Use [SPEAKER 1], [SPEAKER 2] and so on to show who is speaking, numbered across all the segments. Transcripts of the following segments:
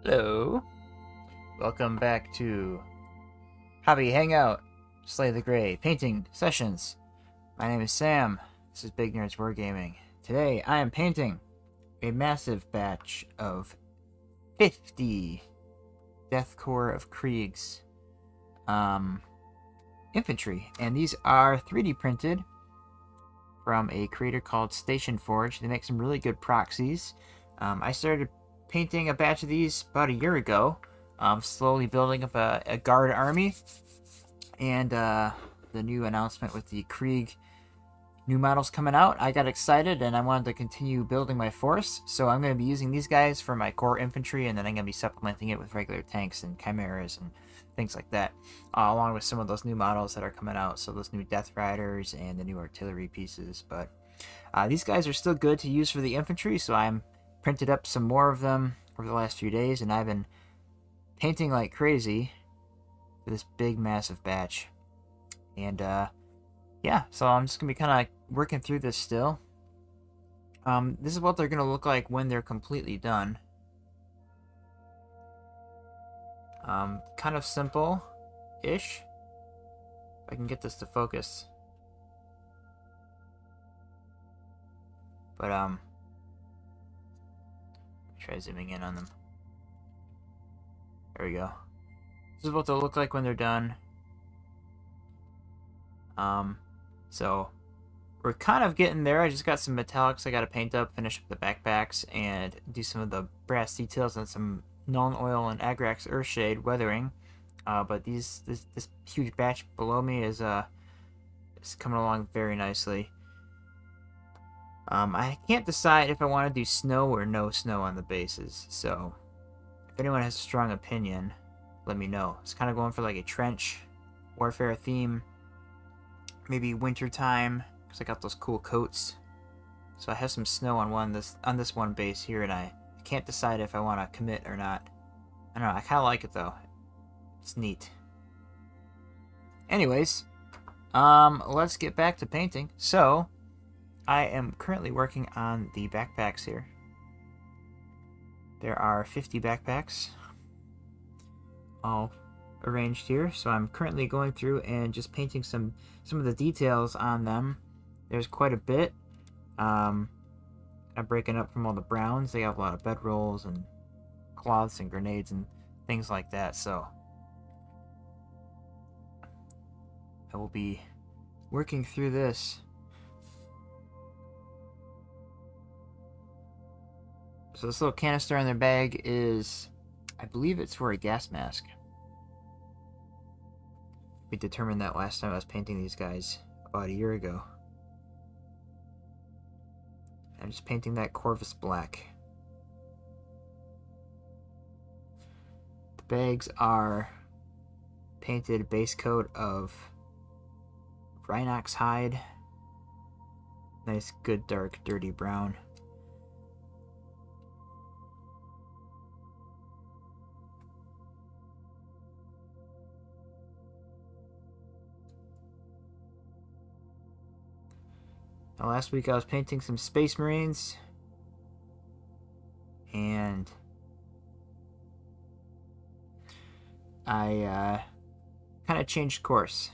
[SPEAKER 1] Hello. Welcome back to Hobby Hangout, Slay the Gray, Painting Sessions. My name is Sam. This is Big Nerds Wargaming. Today I am painting a massive batch of 50 Death Korps of Krieg's infantry. And these are 3D printed from a creator called Station Forge. They make some really good proxies. I started painting a batch of these about a year ago, slowly building up a guard army, and the new announcement with the Krieg new models coming out, I got excited and I wanted to continue building my force, so I'm going to be using these guys for my core infantry, and then I'm going to be supplementing it with regular tanks and chimeras and things like that, along with some of those new models that are coming out, so those new Death Riders and the new artillery pieces. But these guys are still good to use for the infantry, so I'm printed up some more of them over the last few days, and I've been painting like crazy for this big massive batch. And yeah, so I'm just gonna be kind of working through this still. This is what they're gonna look like when they're completely done. Kind of simple-ish. If I can get this to focus. But try zooming in on them. There we go. This is what they'll look like when they're done. So we're kind of getting there. I just got some metallics I got to paint up, finish up the backpacks, and do some of the brass details and some Nuln Oil and Agrax Earthshade weathering. But this huge batch below me is coming along very nicely. I can't decide if I want to do snow or no snow on the bases, so if anyone has a strong opinion, let me know. It's kind of going for like a trench warfare theme, maybe winter time, because I got those cool coats. So I have some snow on this one base here, and I can't decide if I want to commit or not. I don't know, I kind of like it though. It's neat. Anyways, let's get back to painting. So I am currently working on the backpacks here. There are 50 backpacks all arranged here, so I'm currently going through and just painting some of the details on them. There's quite a bit. I'm breaking up from all the browns. They have a lot of bedrolls and cloths and grenades and things like that, so I will be working through this. So this little canister on their bag is, I believe it's for a gas mask. We determined that last time I was painting these guys about a year ago. I'm just painting that Corvus black. The bags are painted base coat of Rhinox hide. Nice, good, dark, dirty brown. Now, last week I was painting some Space Marines, and I kind of changed course.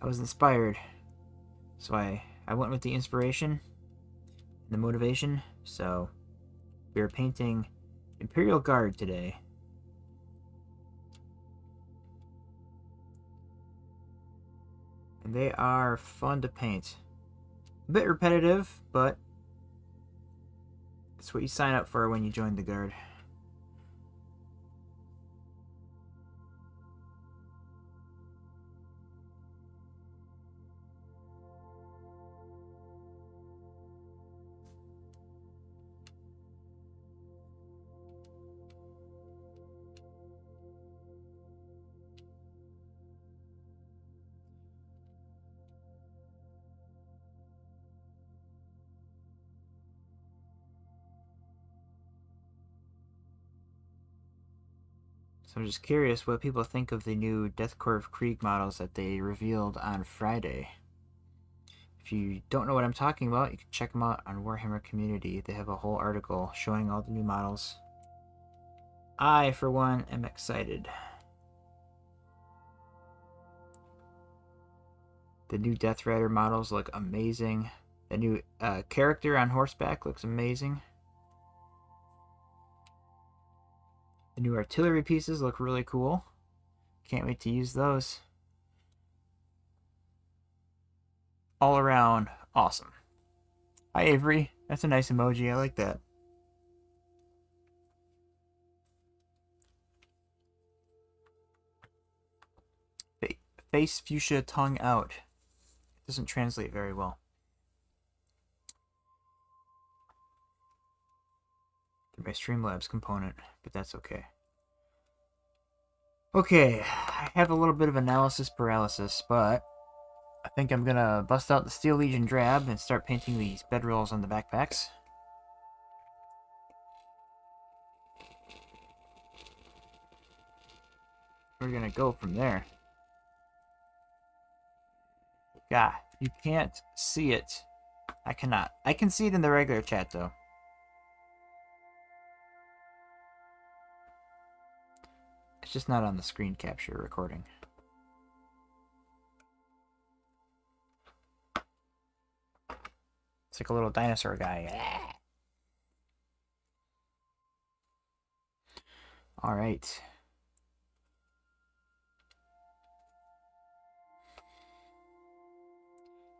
[SPEAKER 1] I was inspired, so I went with the inspiration and the motivation. So we are painting Imperial Guard today. And they are fun to paint. A bit repetitive, but it's what you sign up for when you join the Guard. So I'm just curious what people think of the new Death Korps of Krieg models that they revealed on Friday. If you don't know what I'm talking about, you can check them out on Warhammer Community. They have a whole article showing all the new models. I, for one, am excited. The new Death Rider models look amazing. The new character on horseback looks amazing. The new artillery pieces look really cool. Can't wait to use those. All around, awesome. Hi, Avery. That's a nice emoji. I like that. Face fuchsia tongue out. It doesn't translate very well. Through my Streamlabs component, but that's okay. Okay, I have a little bit of analysis paralysis, but I think I'm gonna bust out the Steel Legion drab and start painting these bedrolls on the backpacks. We're gonna go from there. God, you can't see it. I cannot. I can see it in the regular chat, though. It's just not on the screen capture recording. It's like a little dinosaur guy. All right.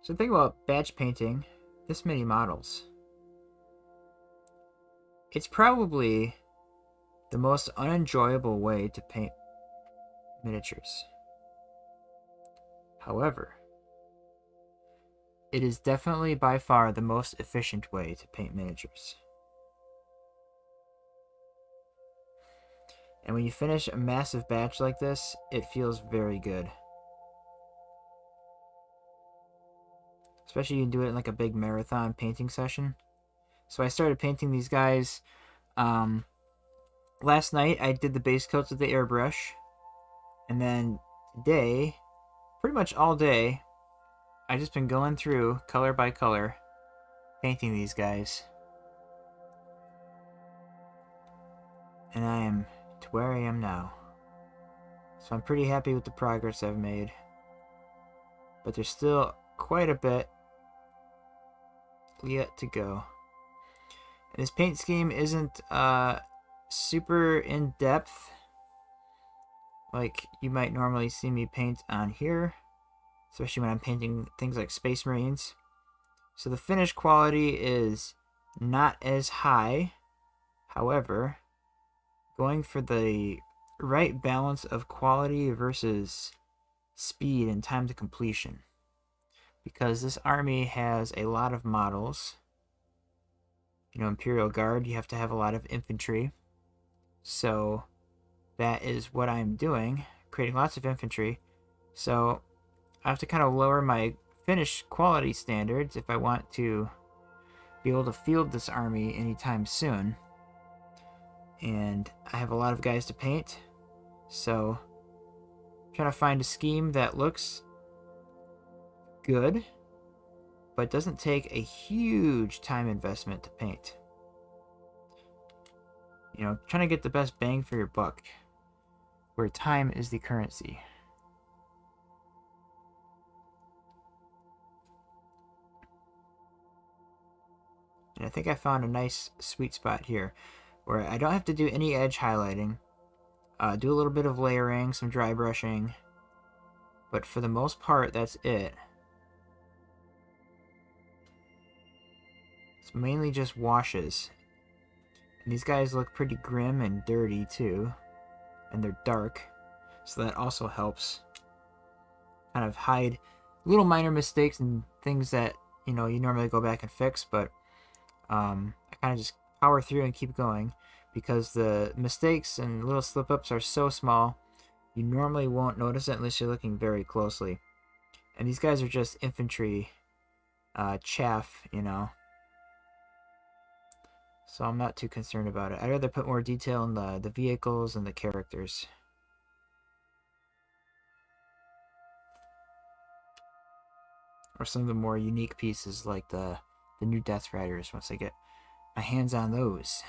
[SPEAKER 1] So think about batch painting this many models. It's probably the most unenjoyable way to paint miniatures. However, it is definitely by far the most efficient way to paint miniatures. And when you finish a massive batch like this, it feels very good. Especially you can do it in like a big marathon painting session. So I started painting these guys. Last night I did the base coats with the airbrush. And then today, pretty much all day, I've just been going through color by color, painting these guys. And I am to where I am now. So I'm pretty happy with the progress I've made. But there's still quite a bit yet to go. And this paint scheme isn't super in-depth like you might normally see me paint on here, especially when I'm painting things like Space Marines. So the finish quality is not as high. However, going for the right balance of quality versus speed and time to completion. Because this army has a lot of models. You know, Imperial Guard, you have to have a lot of infantry. So that is what I'm doing, creating lots of infantry. So I have to kind of lower my finish quality standards if I want to be able to field this army anytime soon. And I have a lot of guys to paint, so I'm trying to find a scheme that looks good but doesn't take a huge time investment to paint. You know, trying to get the best bang for your buck, where time is the currency. And I think I found a nice sweet spot here where I don't have to do any edge highlighting. Do a little bit of layering, some dry brushing, but for the most part, that's it. It's mainly just washes. And these guys look pretty grim and dirty too. And they're dark, so that also helps kind of hide little minor mistakes and things that, you know, you normally go back and fix, but I kind of just power through and keep going because the mistakes and little slip-ups are so small you normally won't notice it unless you're looking very closely. And these guys are just infantry chaff, you know, so I'm not too concerned about it. I'd rather put more detail in the vehicles and the characters. Or some of the more unique pieces like the new Death Riders once I get my hands on those.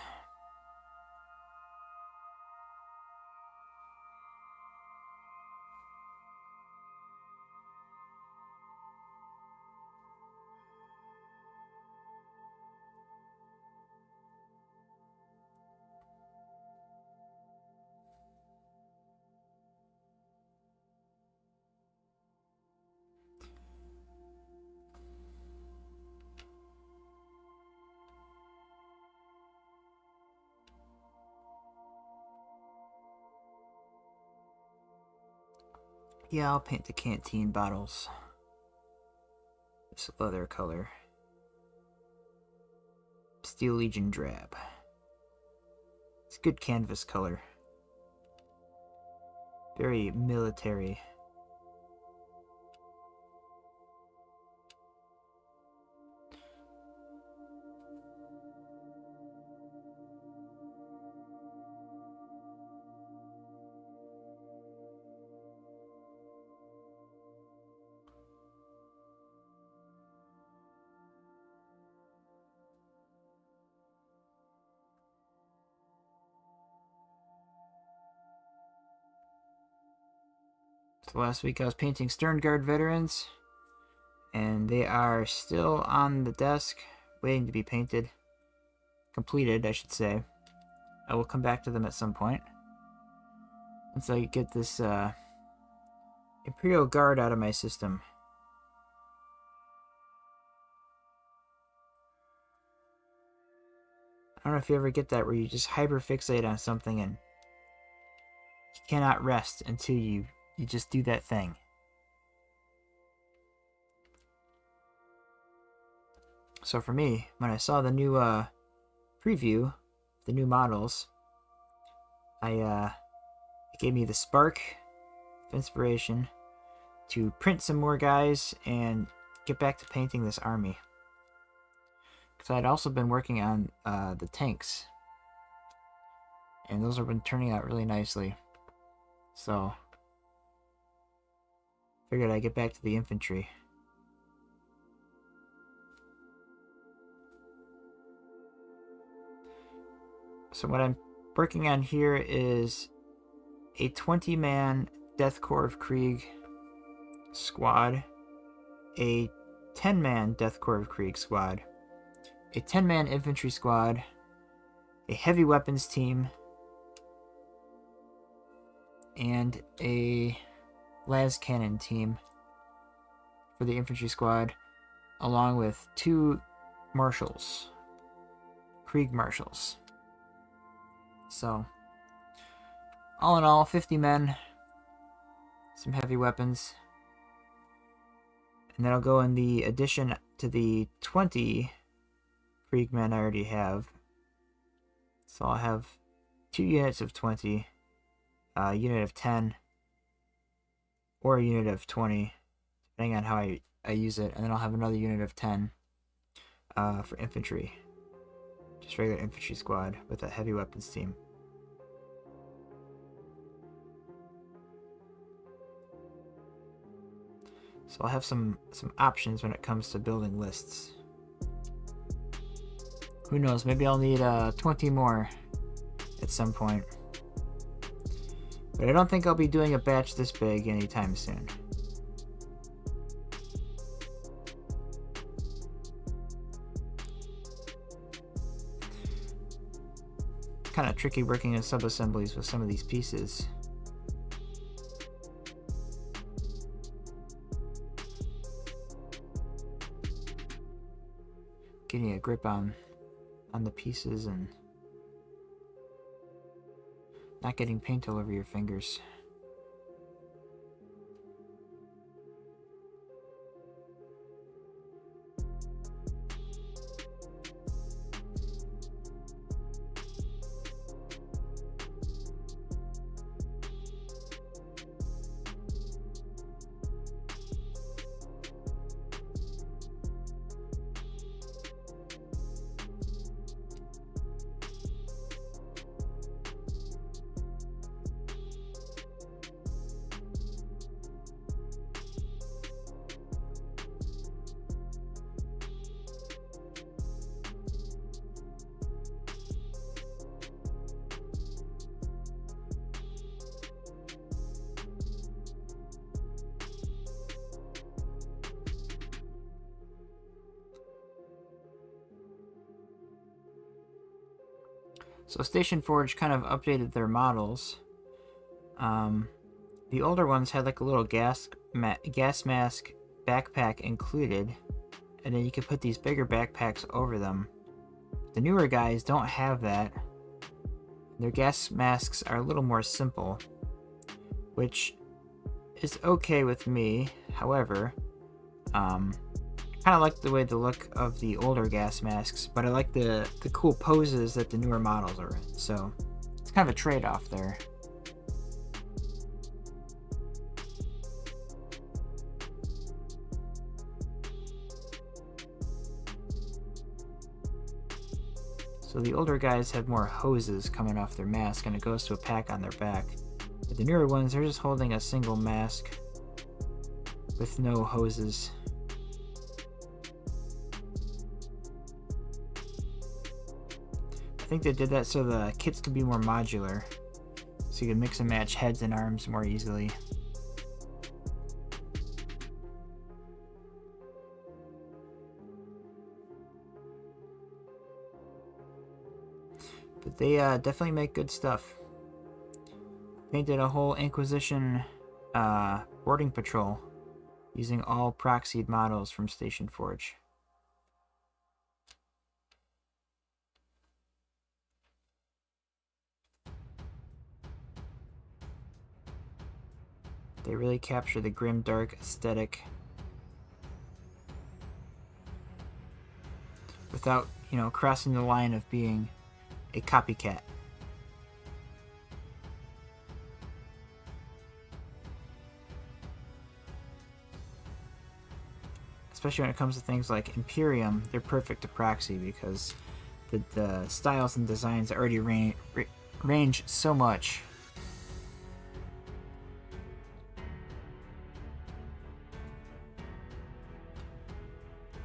[SPEAKER 1] Yeah, I'll paint the canteen bottles this leather color. Steel Legion drab. It's good canvas color. Very military. So last week I was painting Stern Guard veterans, and they are still on the desk, waiting to be painted. Completed, I should say. I will come back to them at some point. Once I get this Imperial Guard out of my system. I don't know if you ever get that where you just hyperfixate on something and you cannot rest until you just do that thing. So for me, when I saw the new preview, the new models, it gave me the spark of inspiration to print some more guys and get back to painting this army. Because I'd also been working on the tanks, and those have been turning out really nicely. So figured I'd get back to the infantry. So what I'm working on here is a 20-man Death Korps of Krieg squad, a 10-man Death Korps of Krieg squad, a 10-man infantry squad, a heavy weapons team, and a las cannon team for the infantry squad, along with 2 marshals, Krieg marshals. So, all in all, 50 men, some heavy weapons, and that'll go in the addition to the 20 Krieg men I already have. So I'll have 2 units of 20, a unit of 10, or a unit of 20, depending on how I use it, and then I'll have another unit of 10 for infantry. Just regular infantry squad with a heavy weapons team. So I'll have some options when it comes to building lists. Who knows, maybe I'll need 20 more at some point. But I don't think I'll be doing a batch this big anytime soon. Kind of tricky working in sub-assemblies with some of these pieces. Getting a grip on the pieces and not getting paint all over your fingers. So Station Forge kind of updated their models. The older ones had like a little gas mask backpack included, and then you could put these bigger backpacks over them. The newer guys don't have that. Their gas masks are a little more simple, which is okay with me. However, I kind of like the way the look of the older gas masks, but I like the cool poses that the newer models are in. So it's kind of a trade-off there. So the older guys have more hoses coming off their mask, and it goes to a pack on their back. But the newer ones, they're just holding a single mask with no hoses. I think they did that so the kits could be more modular, so you can mix and match heads and arms more easily. But they definitely make good stuff. Painted a whole Inquisition boarding patrol using all proxied models from Station Forge. They really capture the grim, dark aesthetic without, you know, crossing the line of being a copycat. Especially when it comes to things like Imperium, they're perfect to proxy because the styles and designs already range so much.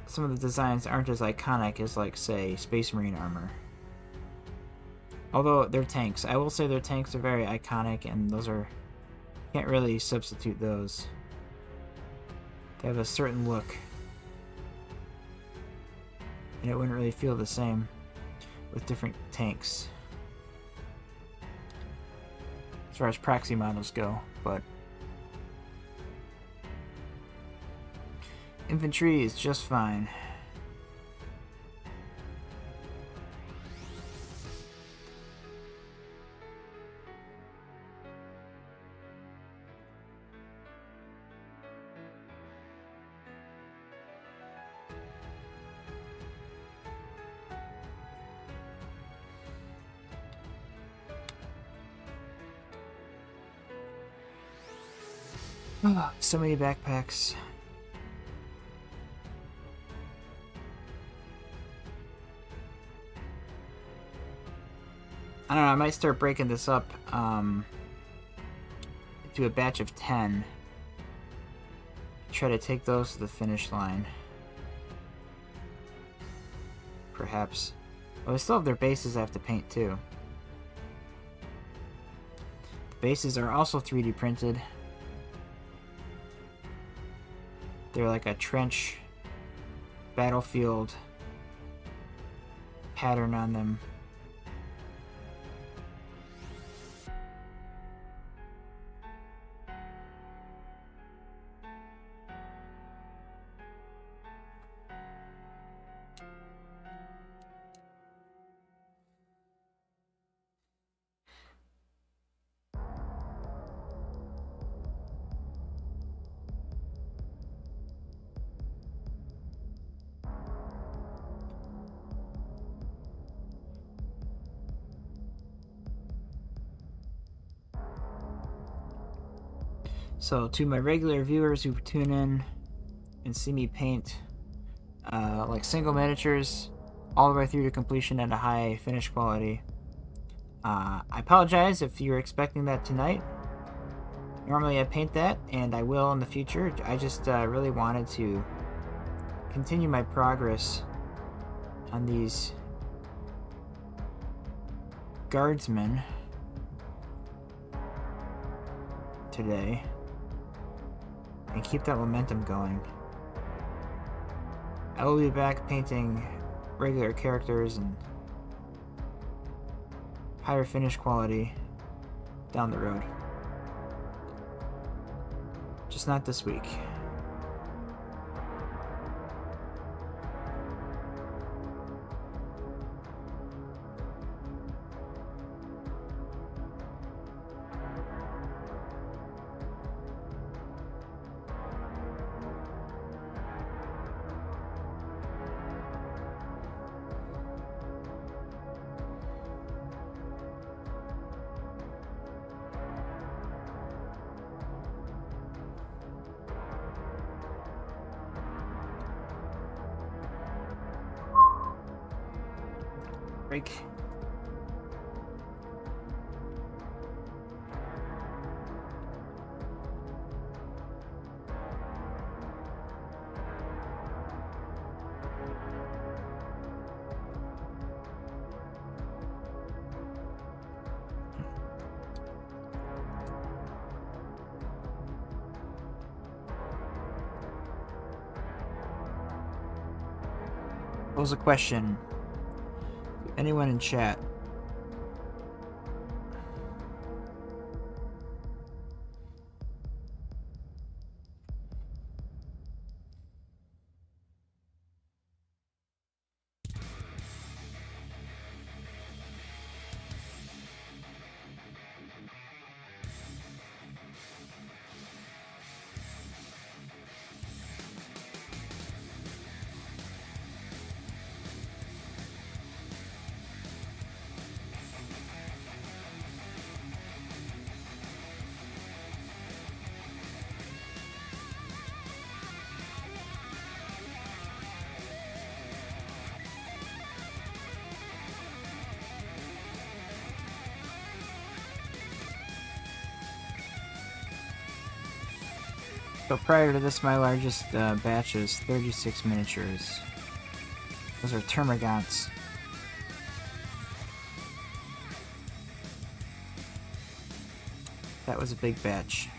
[SPEAKER 1] Some of the designs aren't as iconic as, like, say, Space Marine armor. Although they're tanks. I will say their tanks are very iconic, and those are... can't really substitute those. They have a certain look. And it wouldn't really feel the same with different tanks. As far as proxy models go, but... infantry is just fine. So many backpacks. I don't know, I might start breaking this up into a batch of 10. Try to take those to the finish line. Perhaps. Well, they still have their bases I have to paint too. The bases are also 3D printed. They're like a trench battlefield pattern on them. So to my regular viewers who tune in and see me paint like single miniatures all the way through to completion at a high finish quality, I apologize if you're expecting that tonight. Normally I paint that, and I will in the future. I just really wanted to continue my progress on these guardsmen today and keep that momentum going. I will be back painting regular characters and higher finish quality down the road. Just not this week. Break. Pose a question. Anyone in chat? So prior to this, my largest batch was 36 miniatures. Those are termagants. That was a big batch.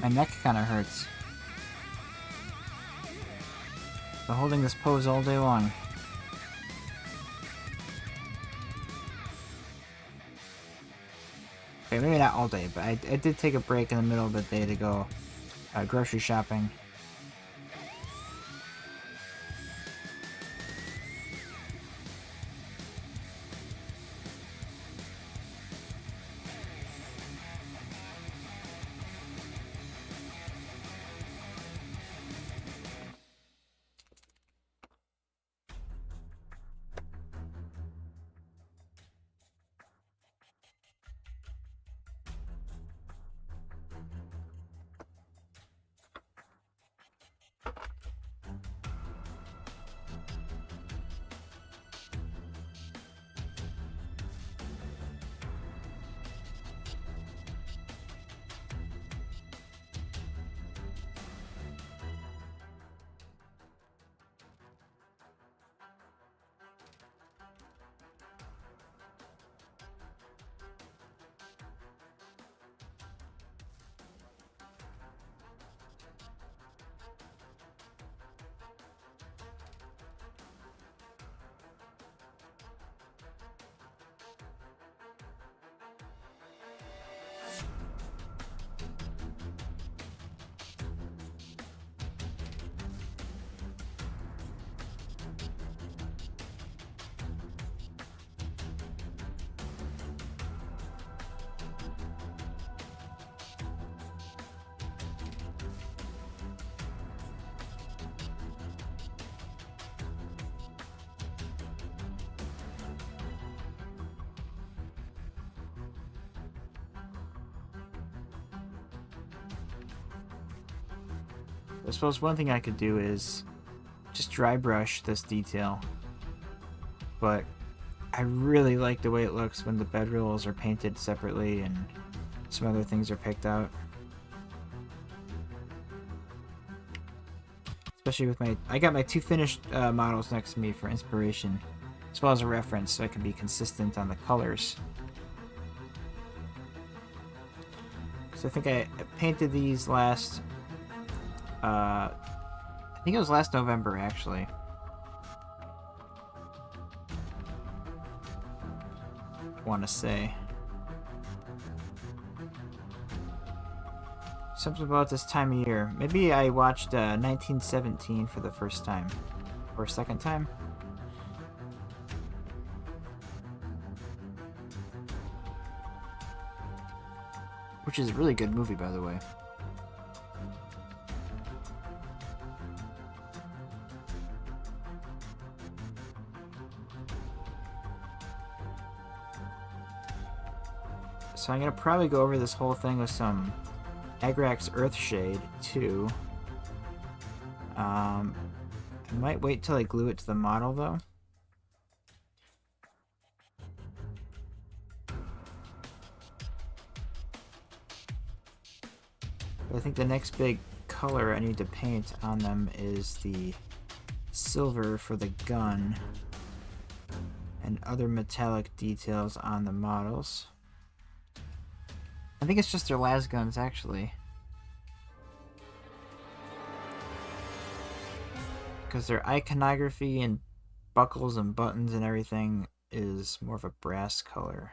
[SPEAKER 1] My neck kind of hurts. Been holding this pose all day long. Okay, maybe not all day, but I did take a break in the middle of the day to go grocery shopping. I suppose one thing I could do is just dry brush this detail, but I really like the way it looks when the bedrolls are painted separately and some other things are picked out. Especially with I got my two finished models next to me for inspiration, as well as a reference, so I can be consistent on the colors. So I think I painted these last, I think it was last November, actually. I want to say. Something about this time of year. Maybe I watched 1917 for the first time. Or second time. Which is a really good movie, by the way. So I'm going to probably go over this whole thing with some Agrax Earthshade, too. I might wait till I glue it to the model, though. But I think the next big color I need to paint on them is the silver for the gun and other metallic details on the models. I think it's just their las guns, actually. Because their iconography and buckles and buttons and everything is more of a brass color.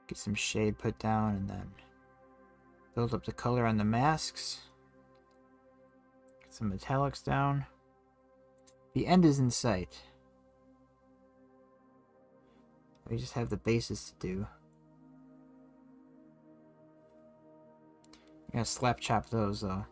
[SPEAKER 1] Get some shade put down and then build up the color on the masks. Get some metallics down. The end is in sight. We just have the bases to do. I'm gonna slap chop those though.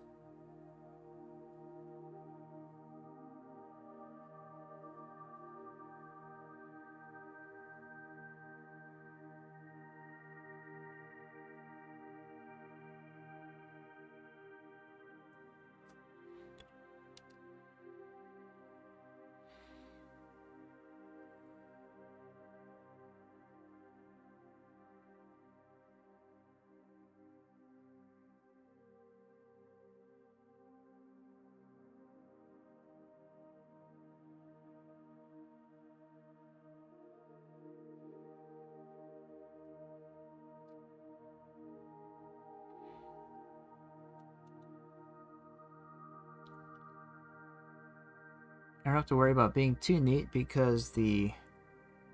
[SPEAKER 1] I don't have to worry about being too neat because the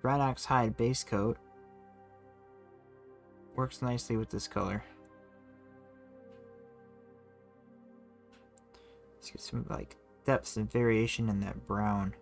[SPEAKER 1] Brynox Hide base coat works nicely with this color. Let's get some like depth and variation in that brown.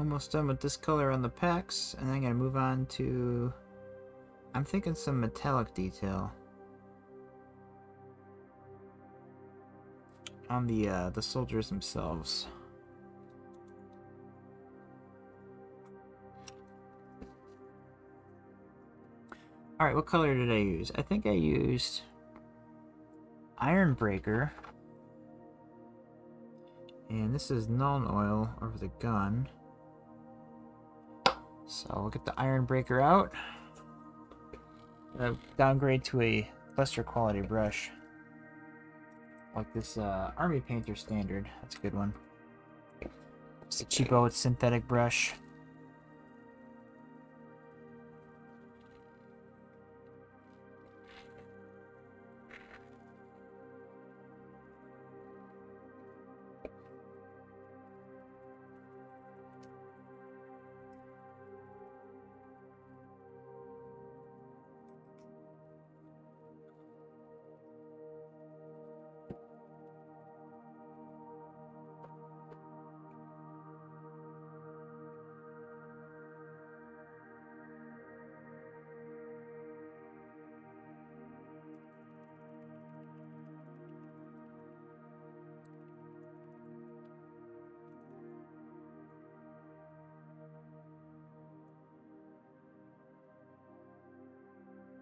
[SPEAKER 1] Almost done with this color on the packs, and then I'm gonna move on to, I'm thinking some metallic detail on the soldiers themselves. Alright, what color did I use? I think I used Iron Breaker. And this is Null Oil over the gun. So we'll get the Iron Breaker out. Downgrade to a lesser quality brush. Like this Army Painter Standard. That's a good one. It's a cheapo synthetic brush.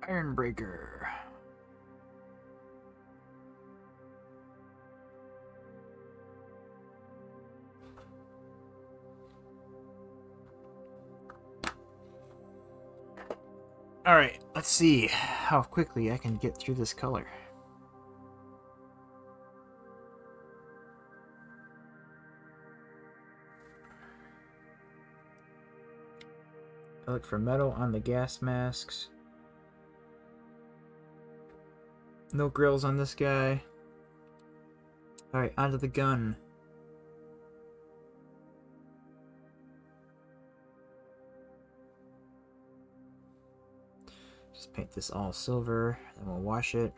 [SPEAKER 1] Iron Breaker. Alright, let's see how quickly I can get through this color. I look for metal on the gas masks. No grills on this guy. Alright, onto the gun. Just paint this all silver, then we'll wash it.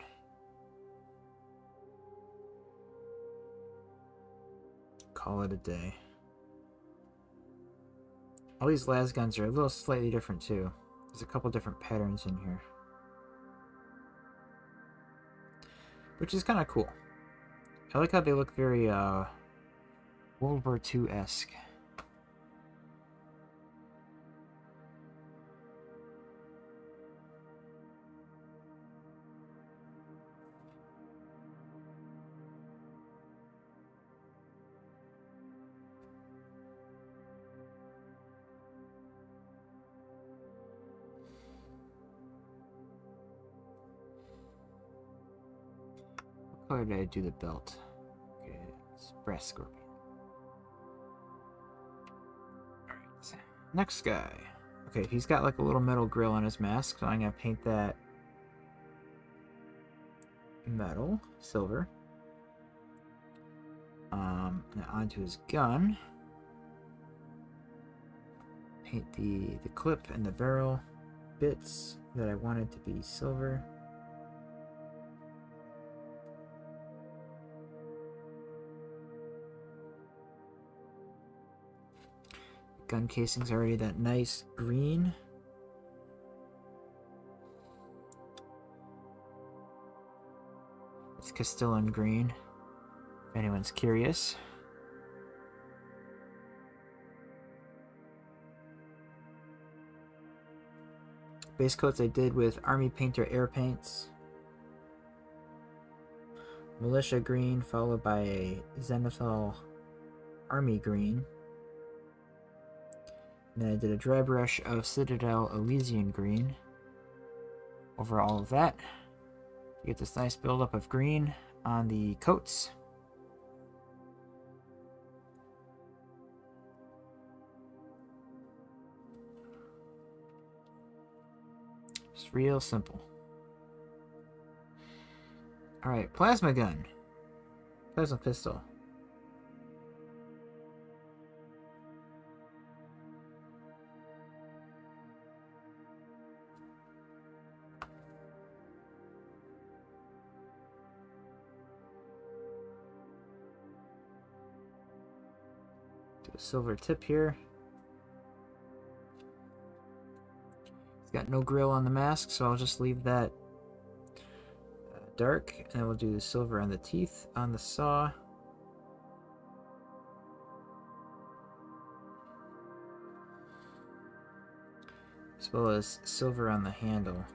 [SPEAKER 1] Call it a day. All these las guns are a little slightly different too. There's a couple different patterns in here, which is kind of cool. I like how they look very World War II-esque. What color did I do the belt? Okay, it's brass scorpion. Alright, next guy. Okay, he's got like a little metal grill on his mask, so I'm gonna paint that metal, silver. Now onto his gun. Paint the clip and the barrel bits that I wanted to be silver. Gun casing's already that nice green. It's Castilian green, if anyone's curious. Base coats I did with Army Painter Air Paints. Militia green followed by a Zenithal Army green. And then I did a dry brush of Citadel Elysian green over all of that. You get this nice buildup of green on the coats. Just real simple. Alright, plasma gun. Plasma pistol. Do a silver tip here. It's got no grill on the mask, so I'll just leave that dark, and then we'll do the silver on the teeth on the saw. As well as silver on the handle.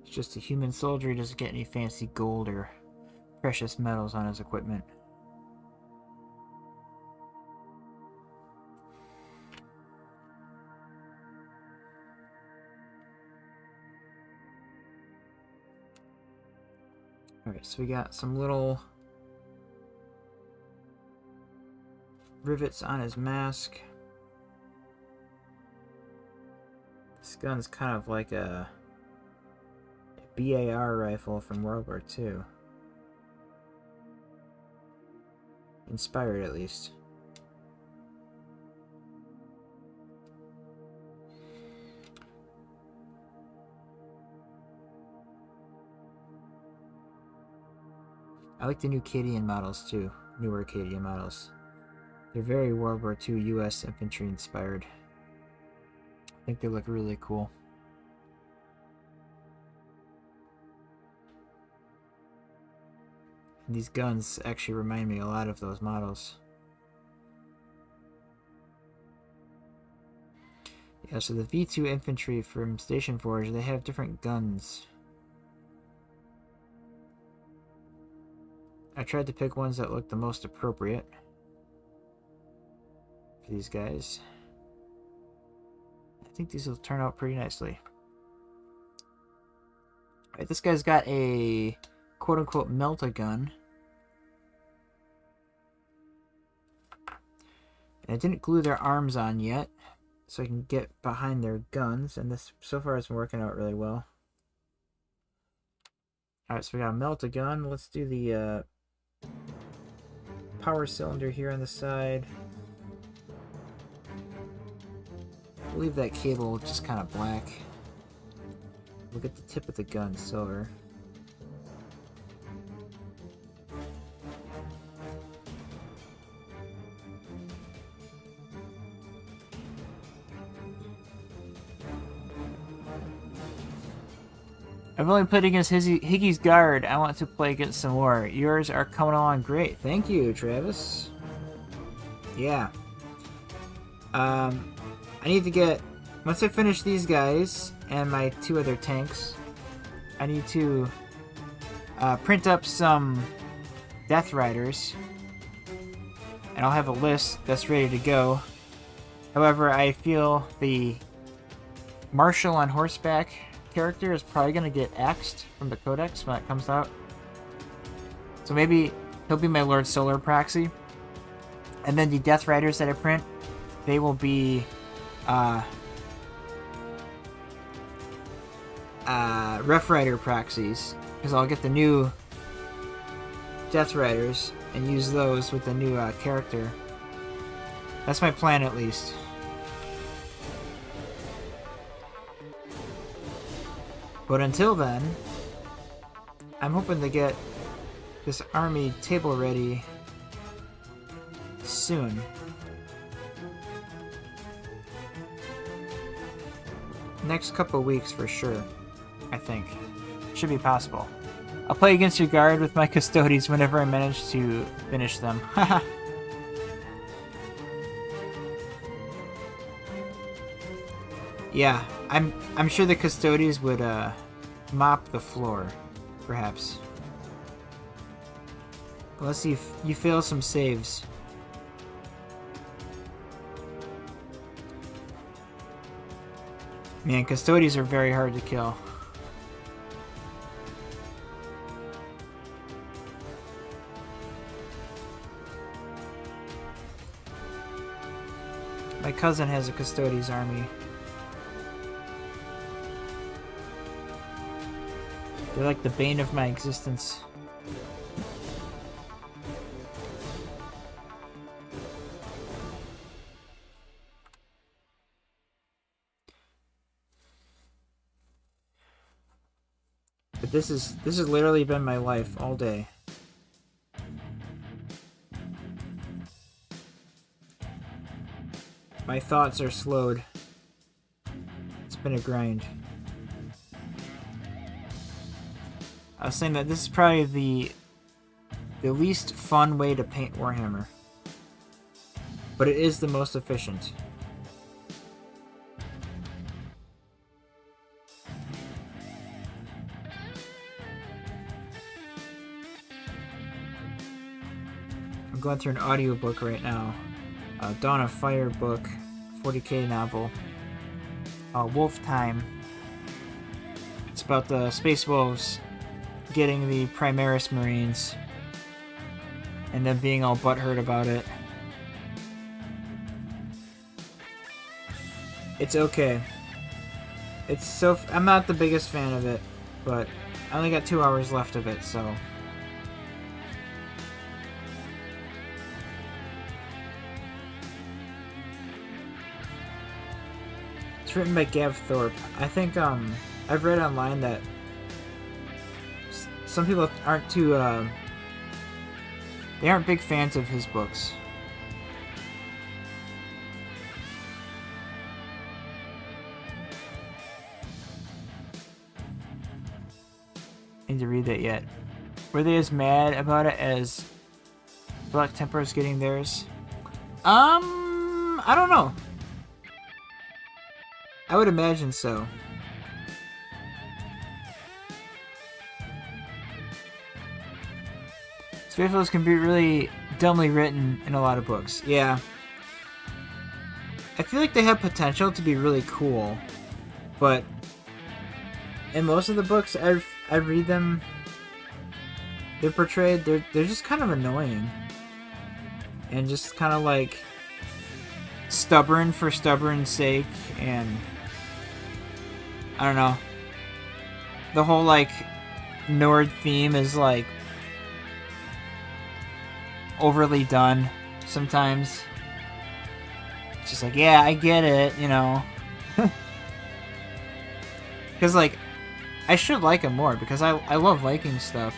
[SPEAKER 1] It's just a human soldier. He doesn't get any fancy gold or precious metals on his equipment. Alright, so we got some little rivets on his mask. This gun's kind of like a BAR rifle from World War II. Inspired, at least. I like the new Acadian models too. Newer Acadian models. They're very World War II US infantry inspired. I think they look really cool. And these guns actually remind me a lot of those models. Yeah, so the V2 infantry from Station Forge, they have different guns. I tried to pick ones that looked the most appropriate for these guys. I think these will turn out pretty nicely. Alright, this guy's got a quote-unquote melt-a-gun. And I didn't glue their arms on yet, so I can get behind their guns, and this so far has been working out really well. Alright, so we got a melt-a-gun. Let's do the power cylinder here on the side. We'll leave that cable just kind of black. We'll get the tip of the gun silver. I've only played against Higgy's Guard. I want to play against some more. Yours are coming along great. Thank you, Travis. Yeah. I need to get... Once I finish these guys and my 2 other tanks, I need to print up some Death Riders. And I'll have a list that's ready to go. However, I feel the Marshal on horseback character is probably going to get axed from the codex when it comes out. So maybe he'll be my Lord Solar proxy. And then the Death Riders that I print, they will be Rough Rider proxies. Because I'll get the new Death Riders and use those with the new character. That's my plan, at least. But until then, I'm hoping to get this army table ready soon. Next couple of weeks for sure, I think. Should be possible. I'll play against your guard with my custodies whenever I manage to finish them. Haha. Yeah, I'm sure the custodies would mop the floor, perhaps. But let's see if you fail some saves. Man, custodies are very hard to kill. My cousin has a custodies army. They're like the bane of my existence. But this has literally been my life all day. My thoughts are slowed. It's been a grind. I was saying that this is probably the least fun way to paint Warhammer. But it is the most efficient. I'm going through an audiobook right now. Dawn of Fire book, 40k novel. Wolf Time. It's about the Space Wolves getting the Primaris Marines and them being all butthurt about it. It's okay. I'm not the biggest fan of it, but I only got 2 hours left of it, so. It's written by Gav Thorpe. I think, I've read online that some people aren't too, they aren't big fans of his books. I need to read that yet. Were they as mad about it as Black Templars getting theirs? I don't know. I would imagine so. Space Wolves can be really dumbly written in a lot of books. Yeah. I feel like they have potential to be really cool, but in most of the books I read them, they're portrayed, they're just kind of annoying. And just kind of like stubborn for stubborn's sake, and I don't know. The whole like Nord theme is like overly done sometimes. It's just like, yeah, I get it, you know. Because like I should like him more, because I love Viking stuff.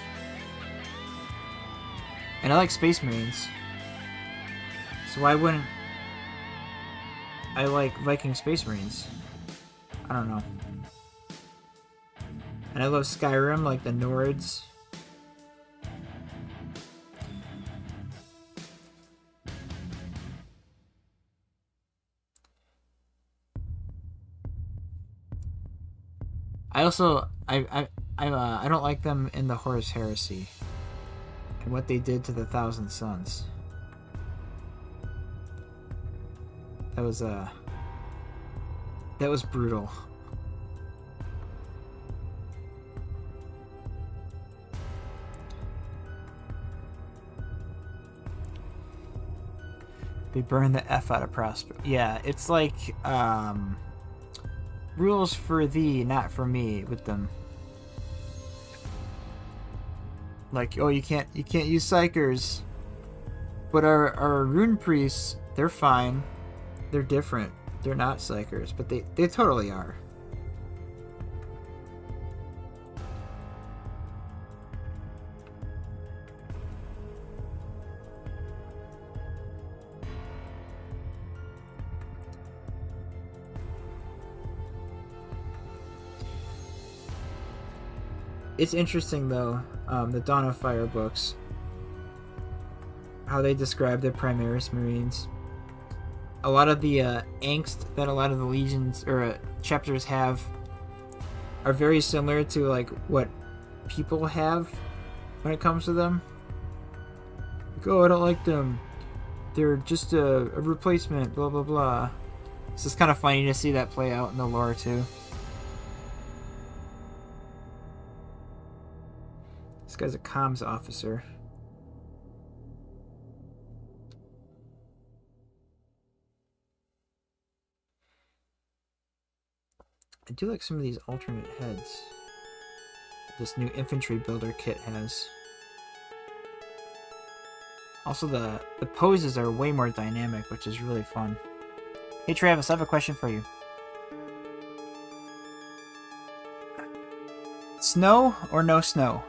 [SPEAKER 1] And I like Space Marines. So why wouldn't I like Viking Space Marines? I don't know. And I love Skyrim, like the Nords. I also I don't like them in the Horus Heresy and what they did to the Thousand Sons. That was brutal. They burn the F out of Prosper. Yeah, it's like rules for thee, not for me with them. Like, oh, you can't use psychers. But our rune priests, they're fine. They're different. They're not psychers, but they totally are. It's interesting though, the Dawn of Fire books, how they describe the Primaris Marines. A lot of the angst that a lot of the legions or chapters have are very similar to like what people have when it comes to them. Like, oh, I don't like them. They're just a replacement, blah blah blah. It's just kind of funny to see that play out in the lore too. This guy's a comms officer. I do like some of these alternate heads this new infantry builder kit has. Also, the poses are way more dynamic, which is really fun. Hey Travis, I have a question for you. Snow or no snow?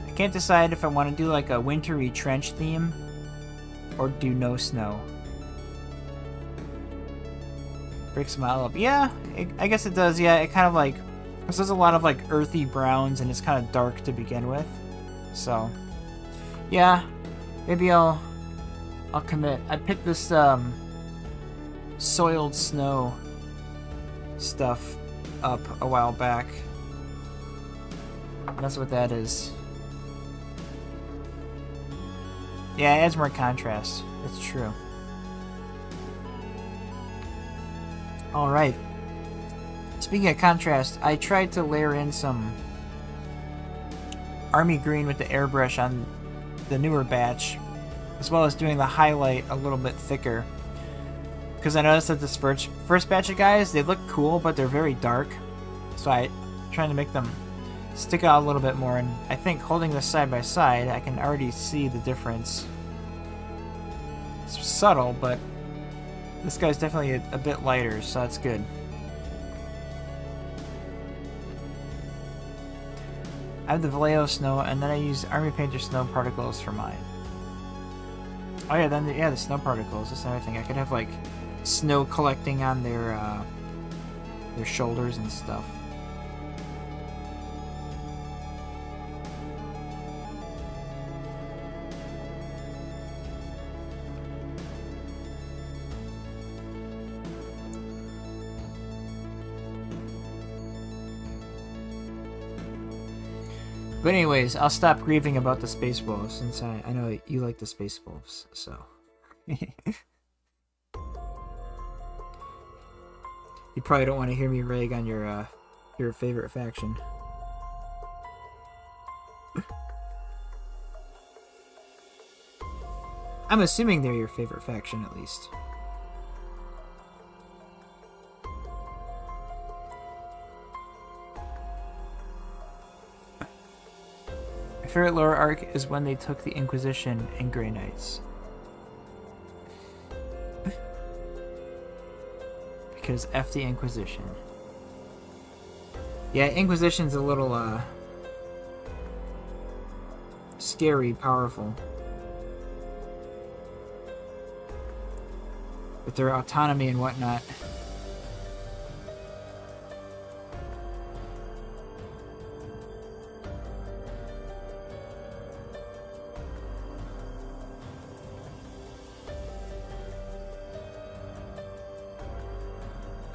[SPEAKER 1] I can't decide if I want to do like a wintry trench theme or do no snow. Breaks my up. Yeah, I guess it does. Yeah, it kind of like, because there's a lot of like earthy browns and it's kind of dark to begin with. So, yeah, maybe I'll commit. I picked this soiled snow stuff up a while back. That's what that is. Yeah, it adds more contrast. It's true. Alright. Speaking of contrast, I tried to layer in some army green with the airbrush on the newer batch, as well as doing the highlight a little bit thicker. Because I noticed that this first batch of guys, they look cool, but they're very dark. So I'm trying to make them stick out a little bit more, and I think holding this side by side, I can already see the difference. It's subtle, but this guy's definitely a bit lighter, so that's good. I have the Vallejo snow, and then I use Army Painter snow particles for mine. Oh yeah, then the snow particles. That's another thing. I could have like snow collecting on their shoulders and stuff. But anyways, I'll stop grieving about the Space Wolves, since I know you like the Space Wolves, so. You probably don't want to hear me rag on your favorite faction. I'm assuming they're your favorite faction, at least. My favorite lore arc is when they took the Inquisition and Grey Knights. Because F the Inquisition. Yeah, Inquisition's a little, scary, powerful. With their autonomy and whatnot.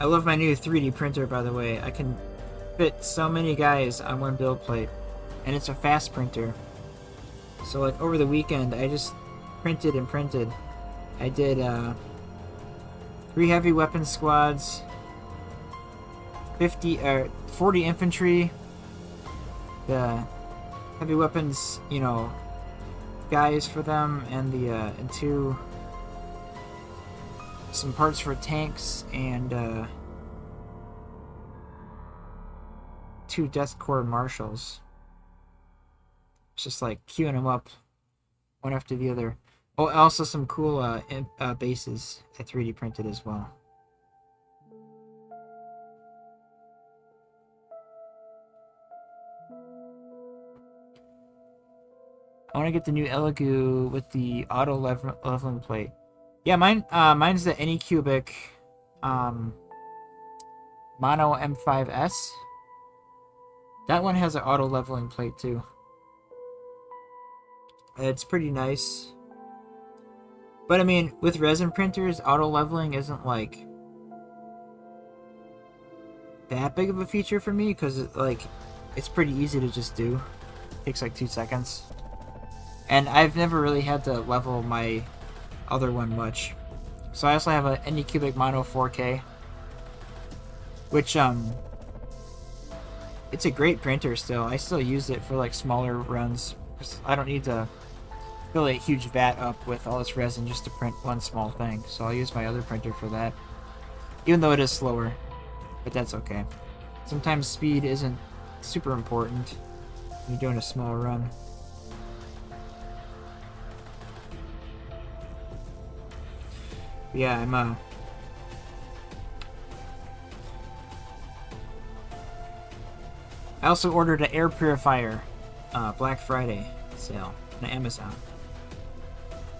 [SPEAKER 1] I love my new 3D printer, by the way. I can fit so many guys on one build plate, and it's a fast printer. So like over the weekend, I just printed and printed. I did 3 heavy weapon squads, 40 infantry, the heavy weapons, you know, guys for them, and the and some parts for tanks, and 2 Death Korps marshals. It's just like queuing them up one after the other. Oh, also some cool bases I 3D printed as well. I want to get the new Elegoo with the auto leveling plate. Yeah, mine's the Anycubic Mono M5S. That one has an auto leveling plate too. It's pretty nice. But I mean, with resin printers, auto leveling isn't like that big of a feature for me, because it's pretty easy to just do. It takes like 2 seconds. And I've never really had to level my other one much. So I also have a Anycubic Mono 4K, which it's a great printer still. I still use it for like smaller runs, because I don't need to fill a huge vat up with all this resin just to print one small thing. So I'll use my other printer for that, even though it is slower, but that's okay. Sometimes speed isn't super important. You're doing a small run. Yeah, I'm I also ordered an air purifier, Black Friday sale on Amazon.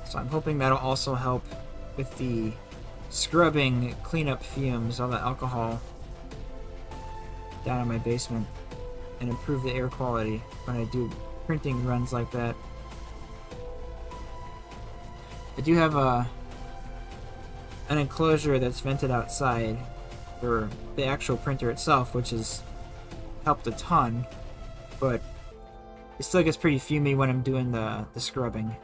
[SPEAKER 1] So I'm hoping that'll also help with the scrubbing, cleanup fumes, all the alcohol down in my basement, and improve the air quality when I do printing runs like that. I do have an enclosure that's vented outside for the actual printer itself, which has helped a ton, but it still gets pretty fumy when I'm doing the scrubbing.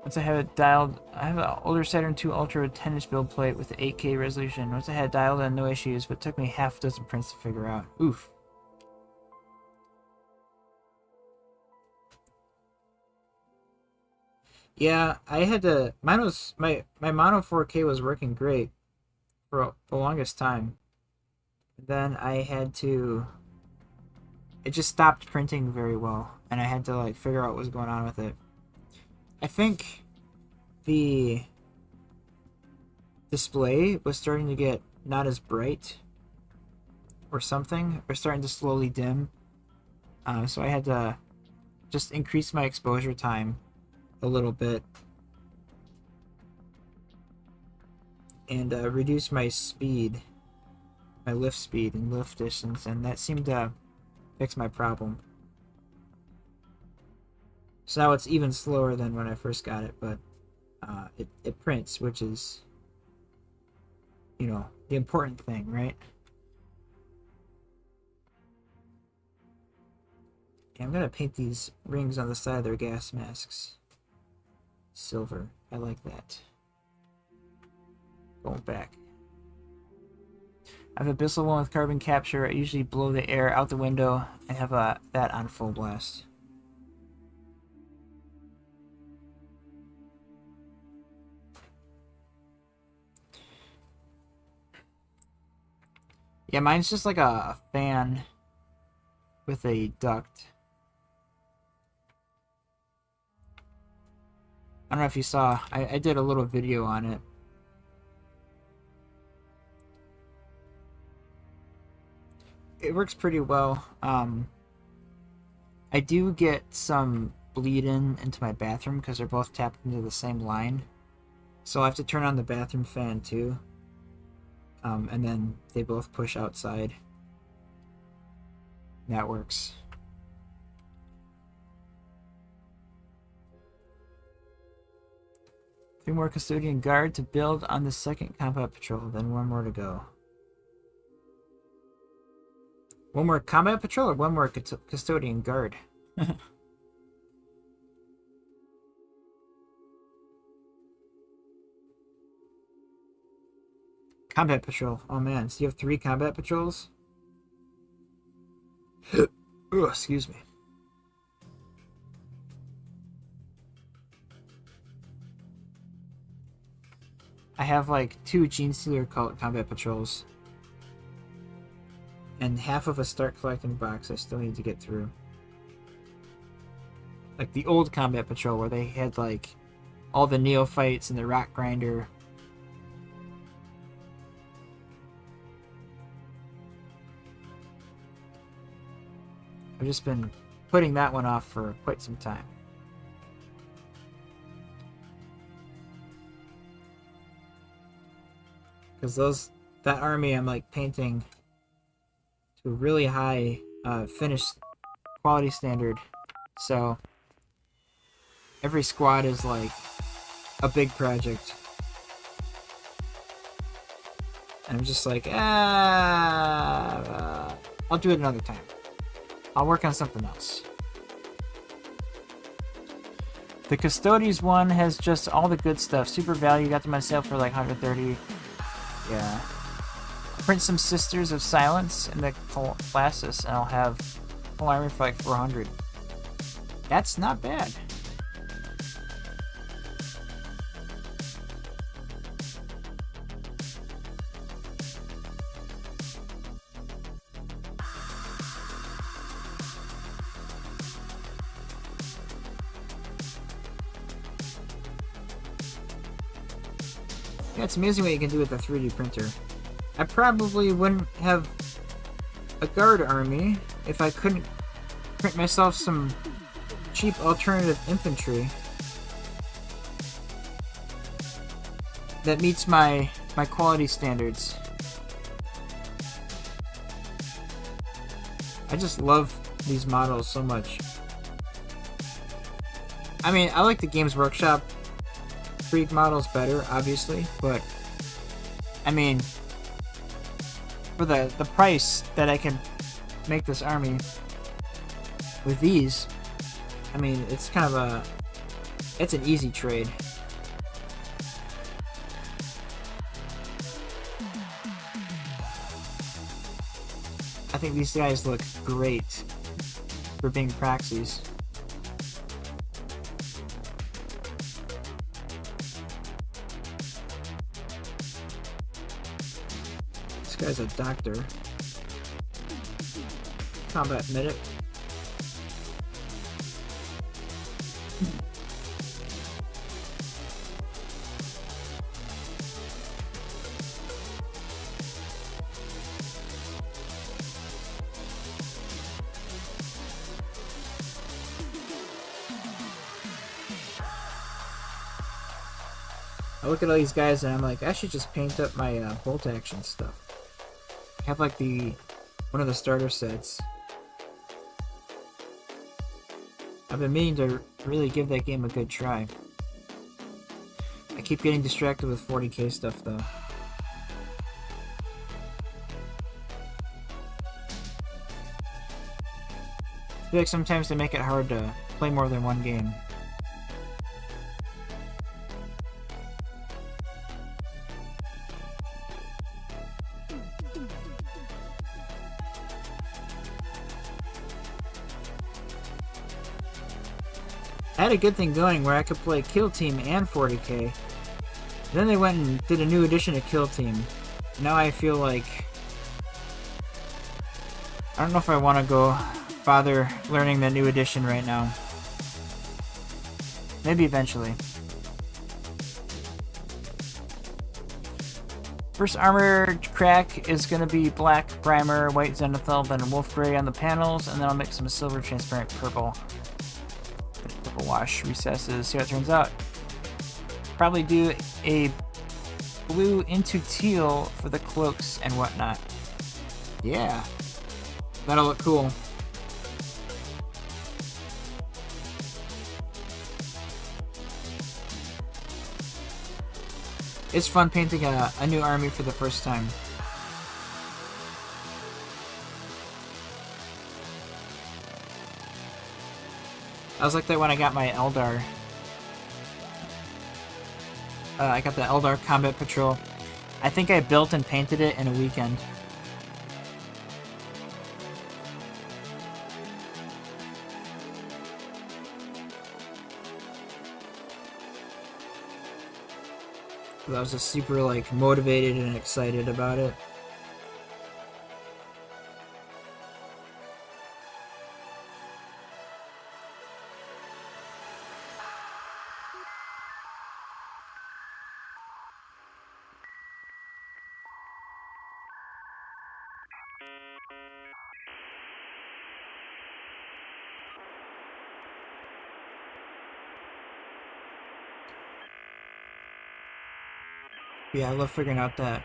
[SPEAKER 1] Once I have it dialed, I have an older Saturn II Ultra with 10-inch build plate with 8K resolution. Once I had it dialed in, no issues, but it took me half a dozen prints to figure out. Oof. Yeah, I had to. Mine was my mono 4K was working great for the longest time. Then I had to. It just stopped printing very well, and I had to like figure out what was going on with it. I think the display was starting to get not as bright or something, or starting to slowly dim. So I had to just increase my exposure time a little bit and reduce my speed, my lift speed and lift distance, and that seemed to fix my problem. So now it's even slower than when I first got it, but it prints, which is, you know, the important thing, right? Yeah, I'm gonna paint these rings on the side of their gas masks silver. I like that. Going back. I have a Bissell one with carbon capture. I usually blow the air out the window and have that on full blast. Yeah, mine's just like a fan with a duct. I don't know if you saw, I did a little video on it. It works pretty well. I do get some bleed into my bathroom because they're both tapped into the same line. So I have to turn on the bathroom fan too. And then they both push outside. That works. Three more custodian guard to build on the second combat patrol, then one more to go. One more combat patrol or one more custodian guard? Combat patrol. Oh man, so you have 3 combat patrols? Oh, excuse me. I have like 2 Gene Stealer combat patrols. And half of a start collecting box I still need to get through. Like the old combat patrol where they had like all the neophytes and the rock grinder. I've just been putting that one off for quite some time. Because that army I'm like painting to a really high finished quality standard. So every squad is like a big project. And I'm just like, I'll do it another time. I'll work on something else. The Custodes one has just all the good stuff. Super value, got them myself for like 130. Yeah. Print some Sisters of Silence in the Colossus, and I'll have full armor for like 400. That's not bad. Yeah, it's amazing what you can do with a 3D printer. I probably wouldn't have a guard army if I couldn't print myself some cheap alternative infantry that meets my quality standards. I just love these models so much. I mean, I like the Games Workshop Freak models better, obviously, but I mean, for the price that I can make this army with these, I mean, it's kind of it's an easy trade. I think these guys look great for being proxies. This guy's a doctor. Combat medic. I look at all these guys and I'm like, I should just paint up my bolt action stuff. I have like one of the starter sets. I've been meaning to really give that game a good try. I keep getting distracted with 40k stuff though. I feel like sometimes they make it hard to play more than one game. I had a good thing going where I could play Kill Team and 40k. Then they went and did a new edition of Kill Team. Now I feel like I don't know if I want to go bother learning the new edition right now. Maybe eventually. First armor crack is going to be black primer, white zenithal, then wolf gray on the panels, and then I'll mix some silver transparent purple. Purple wash recesses, see how it turns out. Probably do a blue into teal for the cloaks and whatnot. Yeah, that'll look cool. It's fun painting a new army for the first time. I was like that when I got my Eldar. I got the Eldar Combat Patrol. I think I built and painted it in a weekend. I was just super like motivated and excited about it. Yeah, I love figuring out the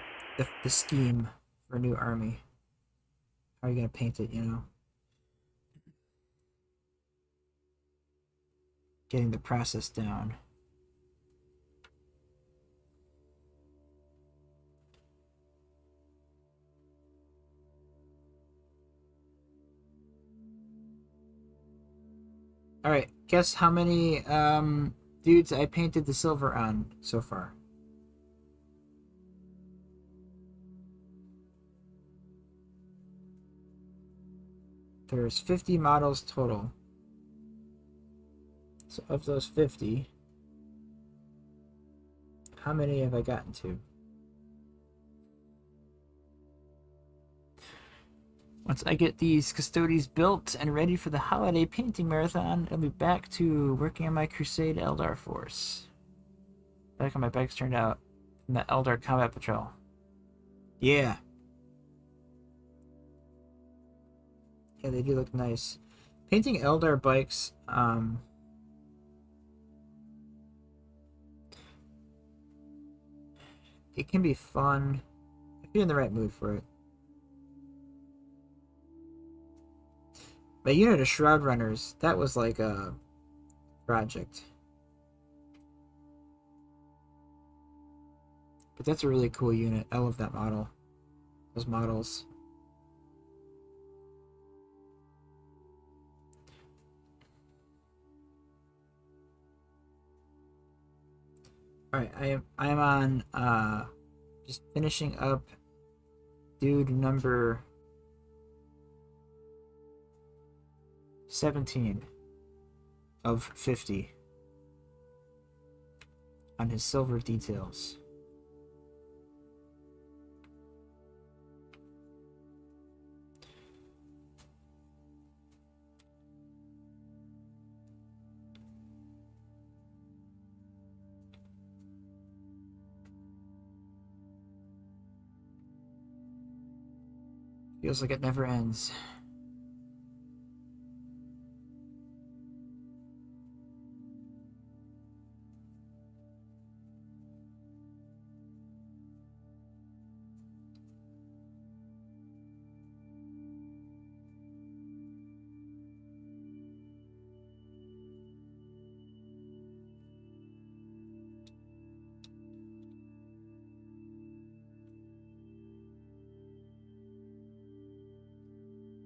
[SPEAKER 1] scheme for a new army. How are you gonna paint it, you know? Getting the process down. Alright, guess how many dudes I painted the silver on so far? There's 50 models total. So of those 50, how many have I gotten to? Once I get these custodies built and ready for the holiday painting marathon, I'll be back to working on my Crusade Eldar force. Look how my bags turned out. from the Eldar Combat Patrol. Yeah. Yeah, they do look nice. Painting Eldar bikes, it can be fun if you're in the right mood for it. My unit of Shroud Runners, that was like a project. But that's a really cool unit. I love that model. Those models. Alright, I am on just finishing up dude number 17 of 50 on his silver details. Feels like it never ends.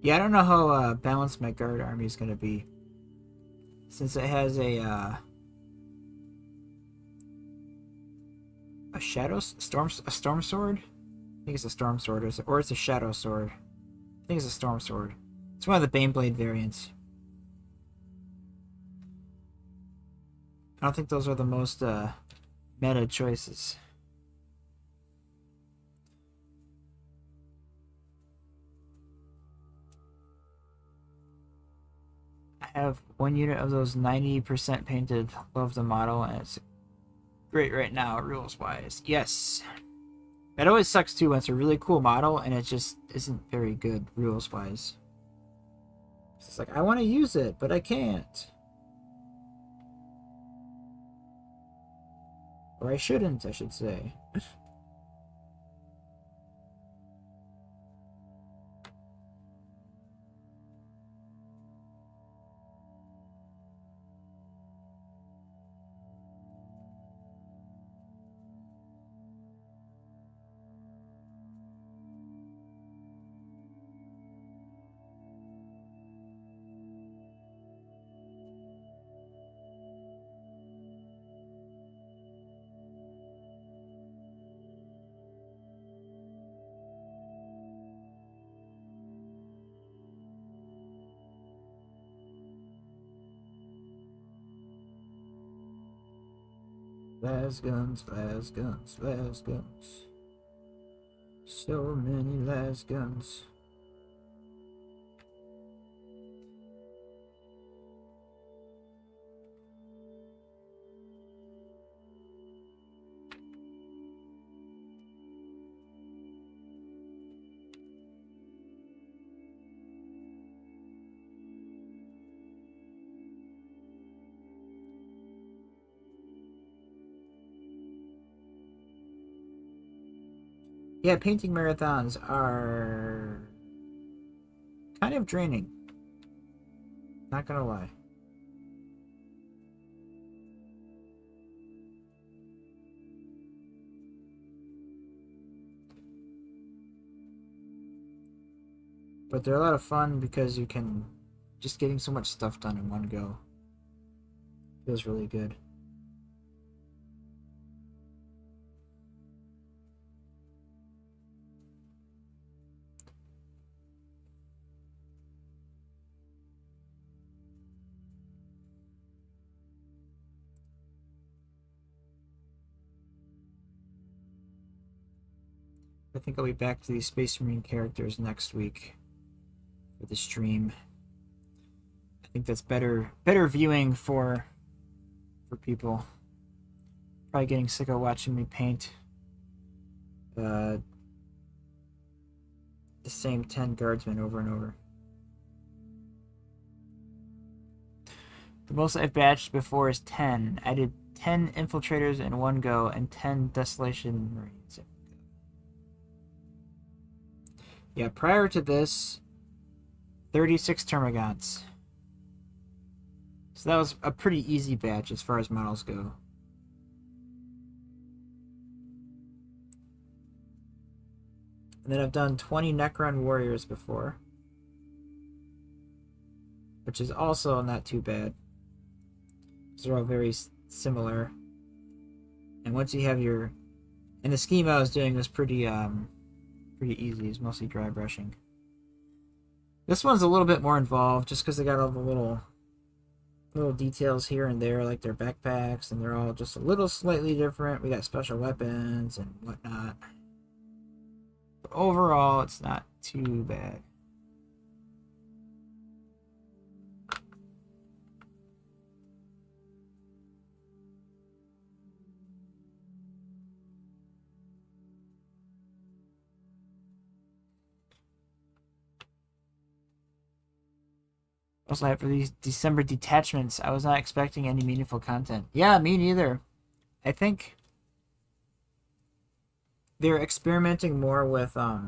[SPEAKER 1] Yeah, I don't know how balanced my guard army is going to be, since it has a storm sword. I think it's a storm sword, or it's a shadow sword. I think it's a storm sword. It's one of the Baneblade variants. I don't think those are the most meta choices. I have one unit of those 90% painted. Love the model, and it's great right now, rules wise. Yes. It always sucks too when it's a really cool model and it just isn't very good rules wise. It's like, I want to use it, but I can't. Or I shouldn't, I should say. Las guns, las guns, las guns. So many las guns. Yeah, painting marathons are kind of draining. Not gonna lie. But they're a lot of fun because you can just getting so much stuff done in one go. Feels really good. I think I'll be back to these Space Marine characters next week for the stream. I think that's better viewing for people. Probably getting sick of watching me paint the same 10 guardsmen over and over. The most I've batched before is 10. I did 10 infiltrators in one go and 10 desolation marines. Yeah, prior to this, 36 termagants. So that was a pretty easy batch as far as models go. And then I've done 20 Necron warriors before, which is also not too bad. They're all very similar. And once you have your... And the scheme I was doing was pretty easy. It's mostly dry brushing. This one's a little bit more involved just because they got all the little details here and there, like their backpacks, and they're all just a little slightly different. We got special weapons and whatnot. But overall, it's not too bad. Also, for these December detachments, I was not expecting any meaningful content. Yeah, me neither. I think they're experimenting more with I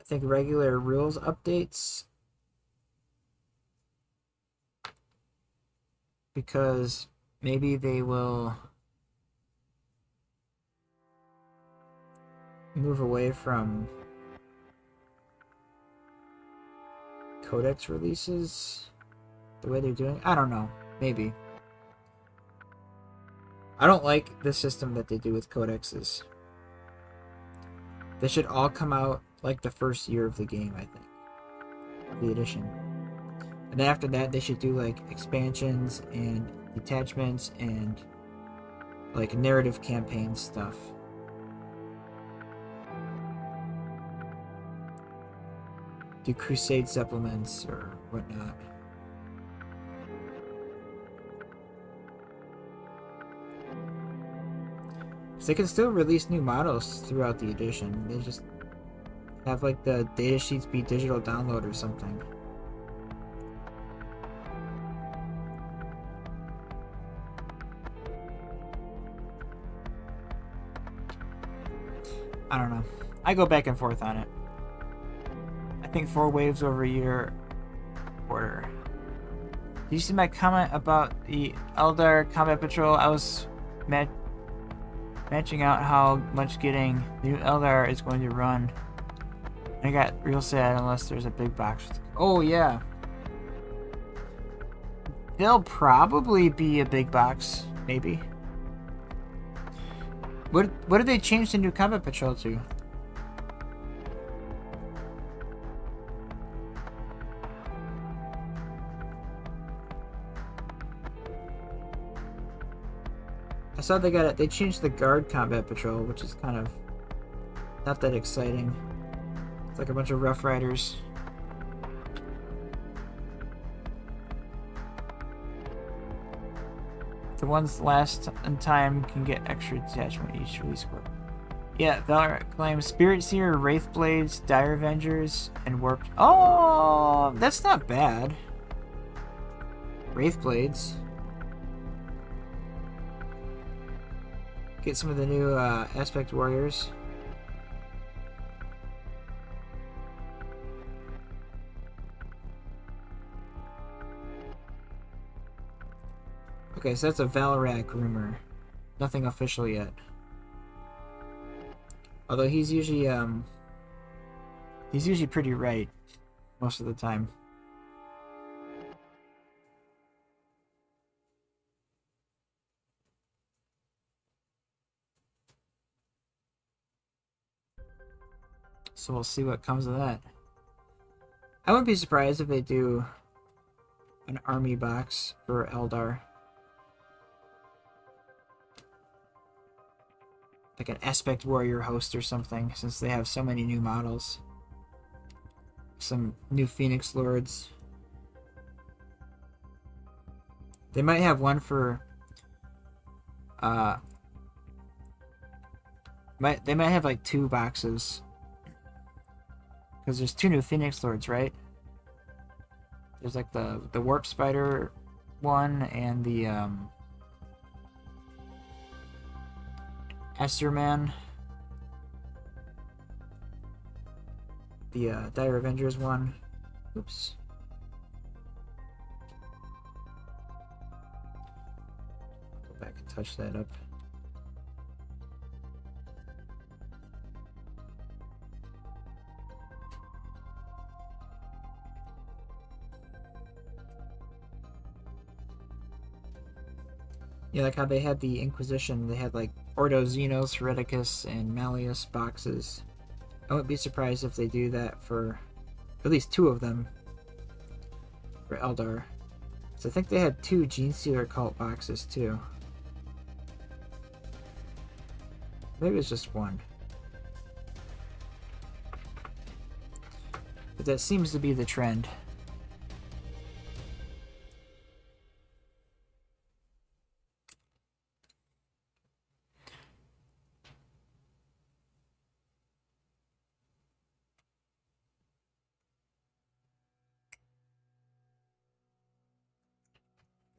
[SPEAKER 1] think regular rules updates, because maybe they will move away from codex releases the way they're doing. I don't know, maybe. I don't like the system that they do with codexes. They should all come out like the first year of the game, I think, the edition. And then after that, they should do like expansions and detachments and like narrative campaign stuff. Do crusade supplements or whatnot. So they can still release new models throughout the edition. They just have like the data sheets be digital download or something. I don't know. I go back and forth on it. I think 4 waves over a year, a quarter. Did you see my comment about the Eldar Combat Patrol? I was matching out how much getting the new Eldar is going to run. And I got real sad unless there's a big box. Oh yeah. There'll probably be a big box, maybe. What did they change the new Combat Patrol to? I saw they changed the Guard Combat Patrol, which is kind of not that exciting. It's like a bunch of Rough Riders. The ones last in time can get extra detachment each release score. Yeah, Valor claims Spirit Seer, Wraith Blades, Dire Avengers, and Warped. Oh, that's not bad. Wraith Blades. Get some of the new Aspect Warriors. Okay, so that's a Valorak rumor. Nothing official yet. Although he's usually pretty right most of the time. So we'll see what comes of that. I wouldn't be surprised if they do an army box for Eldar. Like an Aspect Warrior host or something, since they have so many new models. Some new Phoenix Lords. They might have one for They might have like 2 boxes. Because there's 2 new Phoenix Lords, right? There's like the Warp Spider one and the Esther Man. The Dire Avengers one. Oops. Go back and touch that up. Yeah, like how they had the Inquisition, they had like Ordo Xenos, Hereticus, and Malleus boxes. I wouldn't be surprised if they do that for at least 2 of them for Eldar. So I think they had 2 Gene Stealer Cult boxes too. Maybe it's just 1. But that seems to be the trend.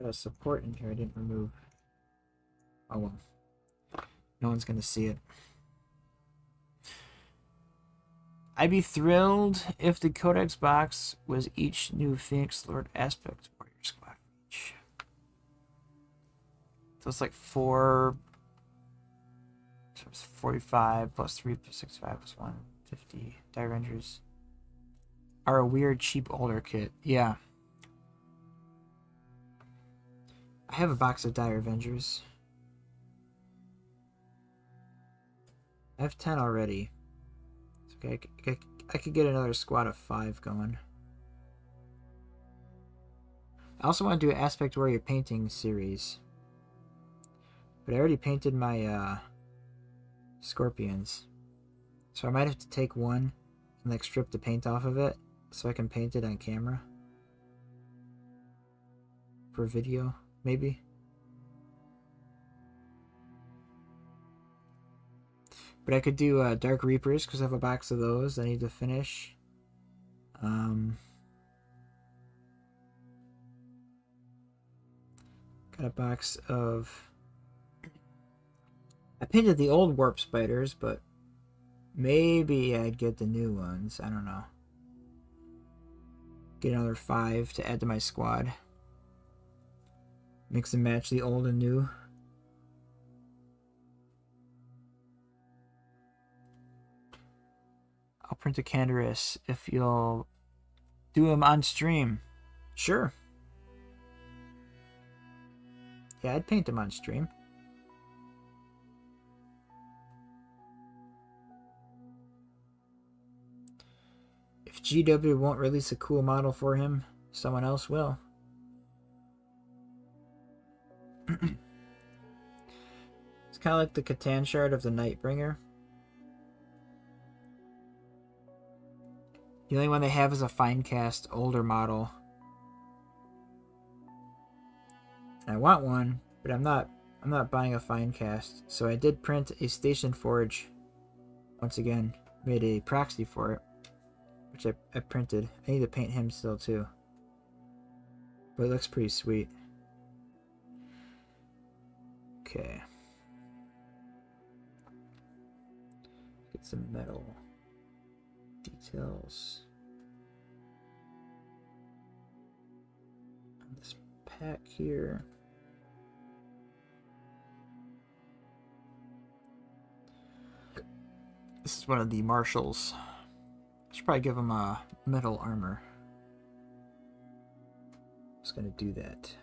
[SPEAKER 1] Got a support in here I didn't remove. Oh well. No one's gonna see it. I'd be thrilled if the Codex box was each new Phoenix Lord Aspect Warrior squad each. So it's like 4... So it's 45 plus 3 plus 65 plus 1, 50. Die Avengers are a weird, cheap, older kit. Yeah. I have a box of Dire Avengers. I have 10 already. Okay, I could get another squad of 5 going. I also want to do an Aspect Warrior painting series. But I already painted my Scorpions. So I might have to take one and like strip the paint off of it so I can paint it on camera. For video, maybe. But I could do Dark Reapers because I have a box of those I need to finish. Got a box of... I painted the old Warp Spiders, but maybe I'd get the new ones. I don't know. Get another 5 to add to my squad. Mix and match the old and new. I'll print a Canderous if you'll do them on stream. Sure. Yeah, I'd paint them on stream. If GW won't release a cool model for him, someone else will. It's kind of like the Catan shard of the Nightbringer. The only one they have is a fine cast older model. I want one, but I'm not buying a fine cast. So I did print a Station Forge. Once again, made a proxy for it, which I printed. I need to paint him still too. But it looks pretty sweet. Okay. Get some metal details on this pack here. This is one of the Marshals. I should probably give him a metal armor. Just gonna do that.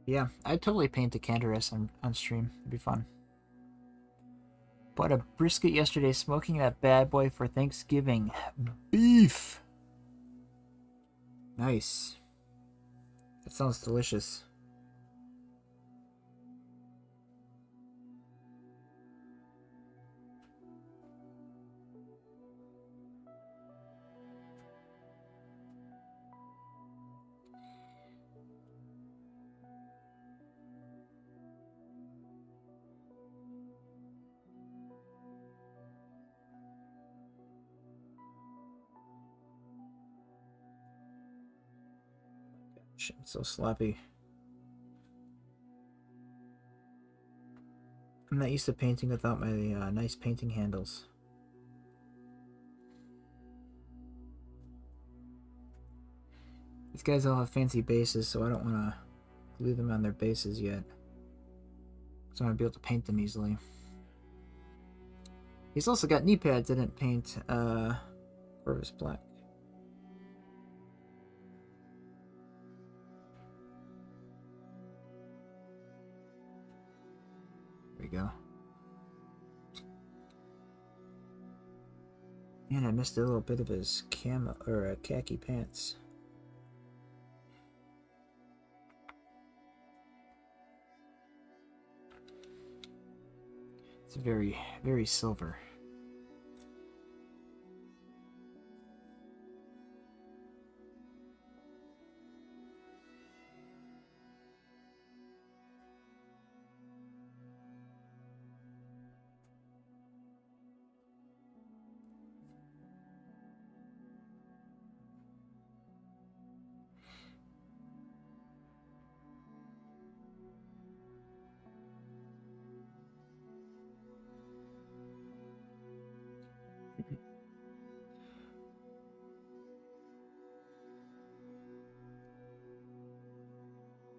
[SPEAKER 1] Yeah, I'd totally paint the Canderous on stream. It'd be fun. Bought a brisket yesterday, smoking that bad boy for Thanksgiving. Beef! Nice. That sounds delicious. Shit, I'm so sloppy. I'm not used to painting without my nice painting handles. These guys all have fancy bases, so I don't want to glue them on their bases yet. So I want to be able to paint them easily. He's also got knee pads I didn't paint Corvus black. There we go. And I missed a little bit of his camo or khaki pants. It's very, very silver.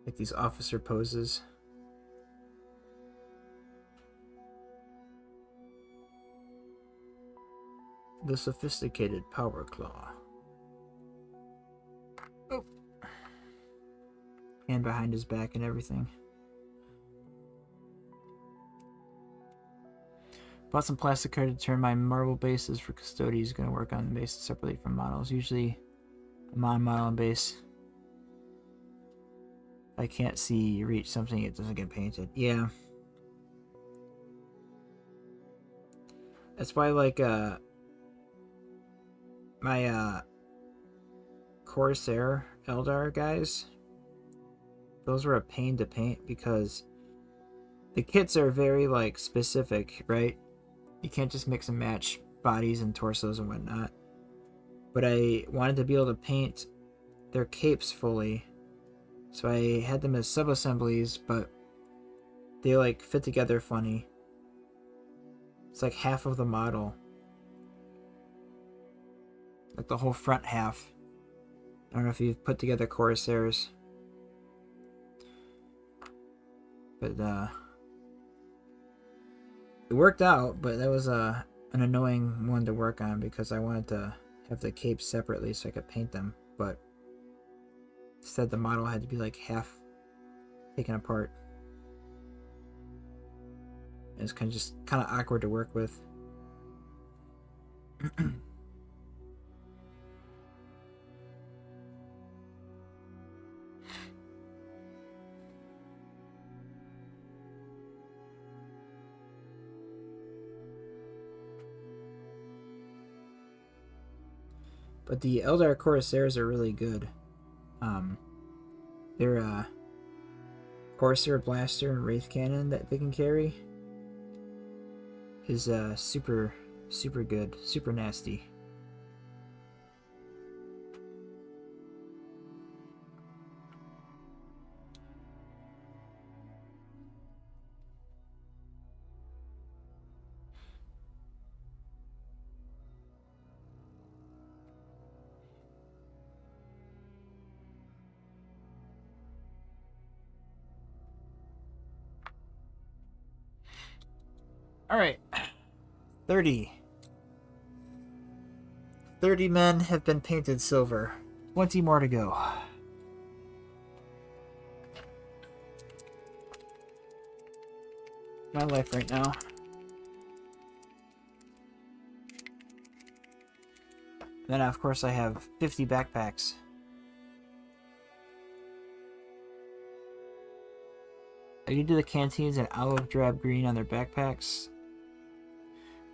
[SPEAKER 1] Like these officer poses. The sophisticated power claw. Oh. And behind his back and everything. Bought some plastic card to turn my marble bases for Custodies. Going to work on the bases separately from models. Usually I'm on model and base. I can't see reach something, it doesn't get painted. Yeah. That's why, like, my, Corsair Eldar guys, those were a pain to paint because the kits are very, like, specific, right? You can't just mix and match bodies and torsos and whatnot. But I wanted to be able to paint their capes fully. So I had them as sub-assemblies, but they like fit together funny. It's like half of the model. Like the whole front half. I don't know if you've put together Corsairs. But it worked out, but that was an annoying one to work on because I wanted to have the capes separately so I could paint them, but instead the model had to be like half taken apart. It's kind of awkward to work with. But the Eldar Corsairs are really good. Their Corsair Blaster and Wraith Cannon that they can carry is super good, super nasty. Alright. 30 men have been painted silver. 20 more to go. My life right now. Then, of course, I have 50 backpacks. Are you do the canteens in olive drab green on their backpacks?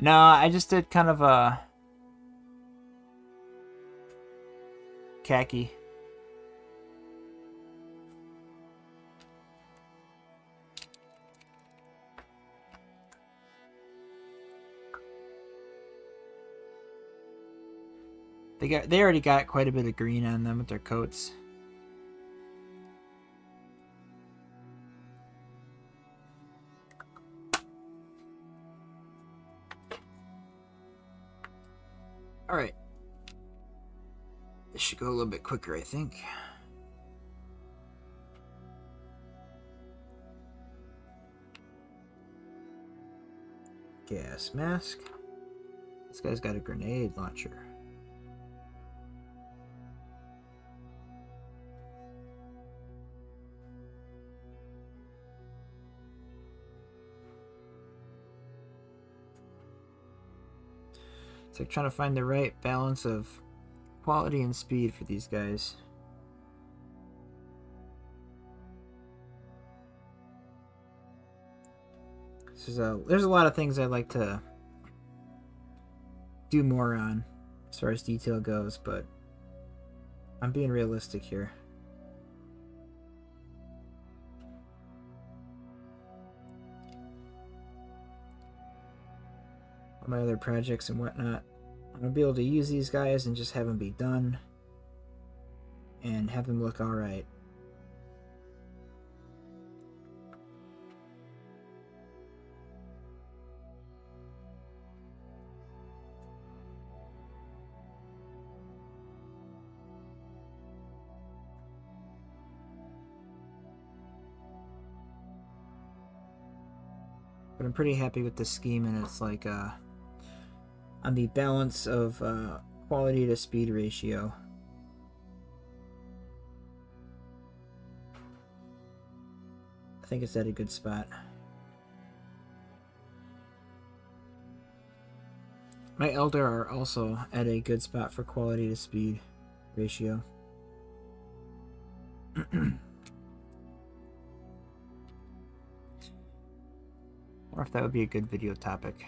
[SPEAKER 1] No, I just did kind of a khaki. They already got quite a bit of green on them with their coats. Alright. This should go a little bit quicker, I think. Gas mask. This guy's got a grenade launcher. It's like trying to find the right balance of quality and speed for these guys. There's a lot of things I'd like to do more on as far as detail goes, but I'm being realistic here. All my other projects and whatnot, I'm gonna be able to use these guys and just have them be done and have them look alright. But I'm pretty happy with the scheme, and it's like on the balance of quality to speed ratio. I think it's at a good spot. My Elder are also at a good spot for quality to speed ratio. Or if that would be a good video topic.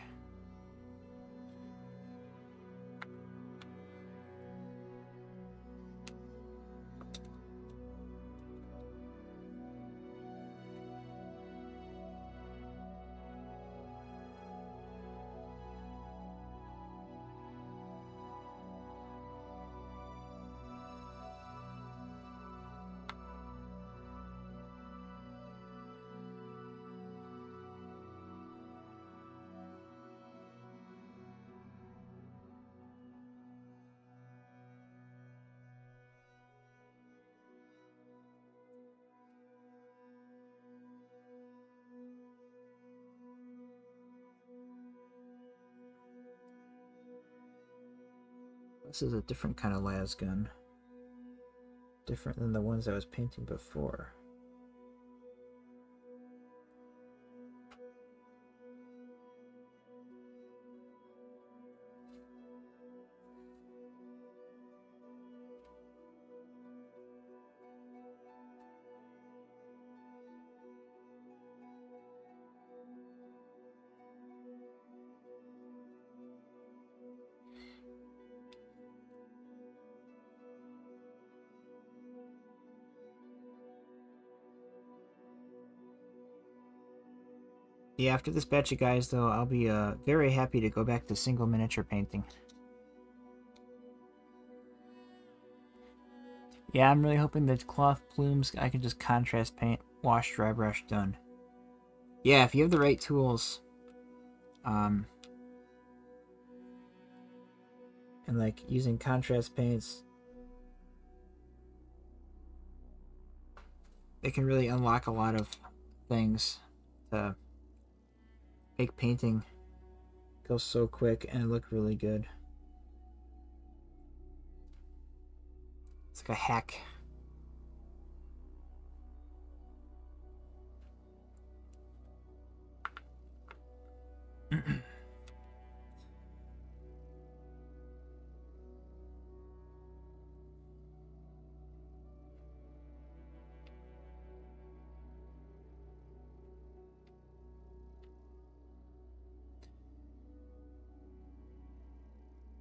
[SPEAKER 1] This is a different kind of las gun. Different than the ones I was painting before. Yeah, after this batch of guys, though, I'll be very happy to go back to single miniature painting. Yeah, I'm really hoping that cloth plumes I can just contrast paint, wash, dry brush, done. Yeah, if you have the right tools, and like using contrast paints, it can really unlock a lot of things to make painting go so quick and look really good. It's like a hack.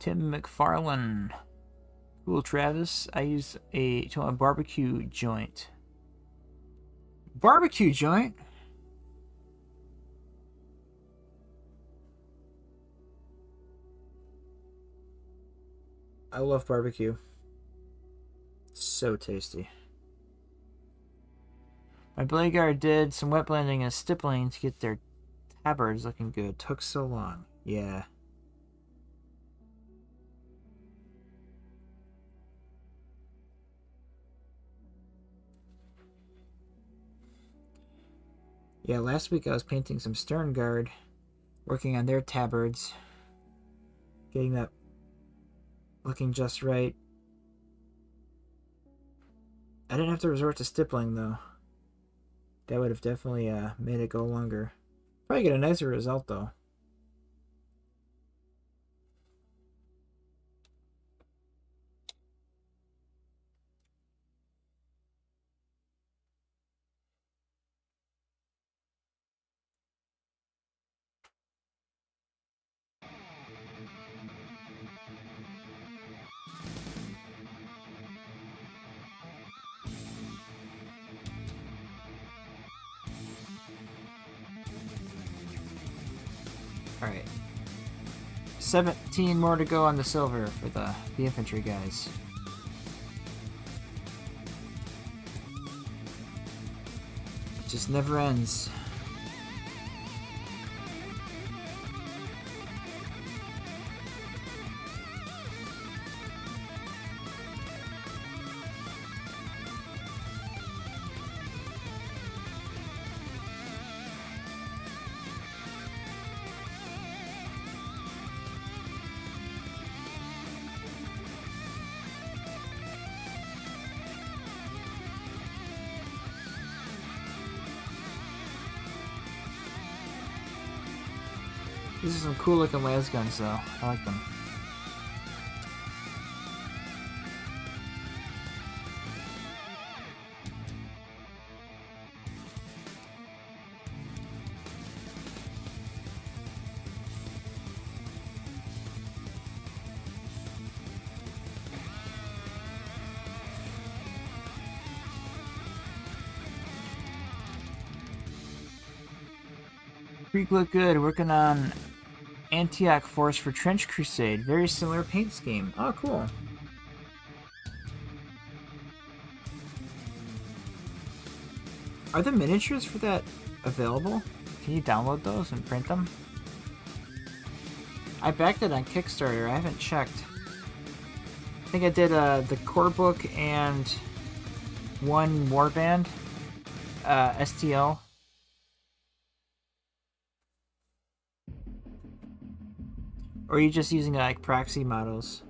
[SPEAKER 1] Tim McFarlane. Cool, Travis. I use a barbecue joint. Barbecue joint? I love barbecue. So tasty. My blade guard did some wet blending and stippling to get their tabards looking good. Took so long. Yeah. Yeah, last week I was painting some stern guard, working on their tabards, getting that looking just right. I didn't have to resort to stippling though. That would have definitely made it go longer. Probably get a nicer result though. Alright. 17 more to go on the silver for the infantry guys. It just never ends. These are some cool looking las guns though. I like them. Creek look good. Working on Antioch Force for Trench Crusade. Very similar paint scheme. Oh, cool. Are the miniatures for that available? Can you download those and print them? I backed it on Kickstarter. I haven't checked. I think I did the core book and one warband, STL. Or are you just using like proxy models?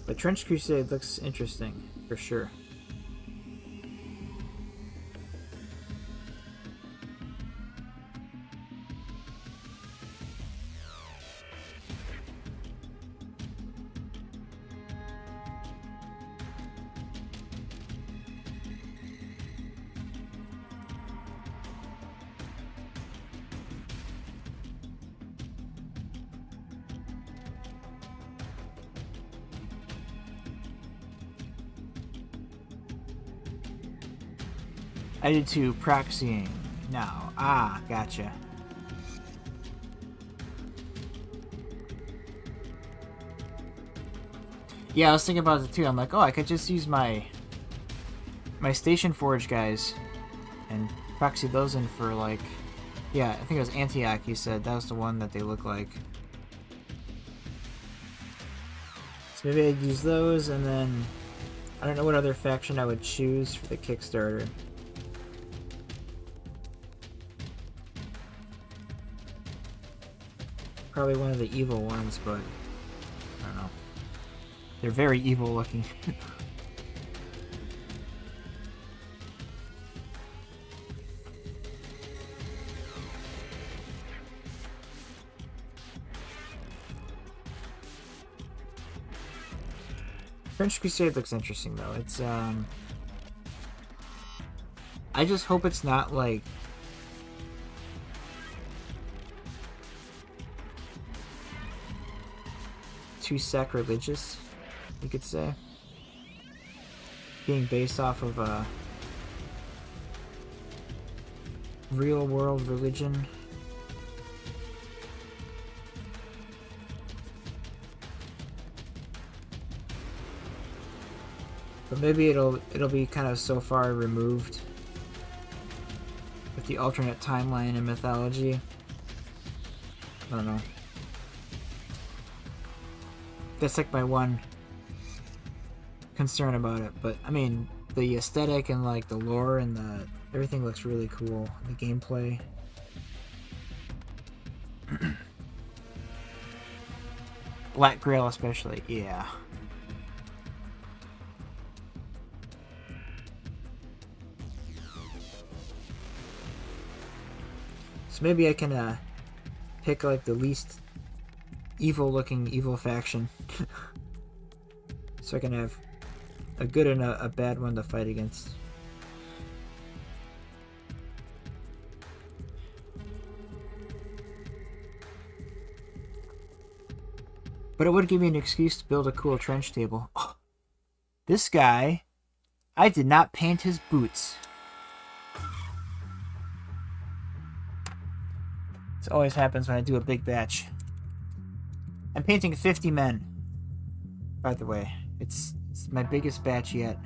[SPEAKER 1] But Trench Crusade looks interesting, for sure. I did too, proxying now. Ah, gotcha. Yeah, I was thinking about it too. I'm like, oh, I could just use my Station Forge guys and proxy those in for like, yeah, I think it was Antioch. You said that was the one that they look like. So maybe I'd use those, and then I don't know what other faction I would choose for the Kickstarter. Probably one of the evil ones, but I don't know. They're very evil looking. French Crusade looks interesting though. It's I just hope it's not like too sacrilegious, you could say. Being based off of a real world religion. But maybe it'll be kind of so far removed with the alternate timeline and mythology. I don't know. That's like my one concern about it. But I mean, the aesthetic and like the lore and the everything looks really cool. The gameplay. Black Grail especially, yeah. So maybe I can pick like the least evil looking evil faction. So I can have a good and a bad one to fight against. But it would give me an excuse to build a cool trench table. Oh, this guy, I did not paint his boots. This always happens when I do a big batch. I'm painting 50 men, by the way. It's my biggest batch yet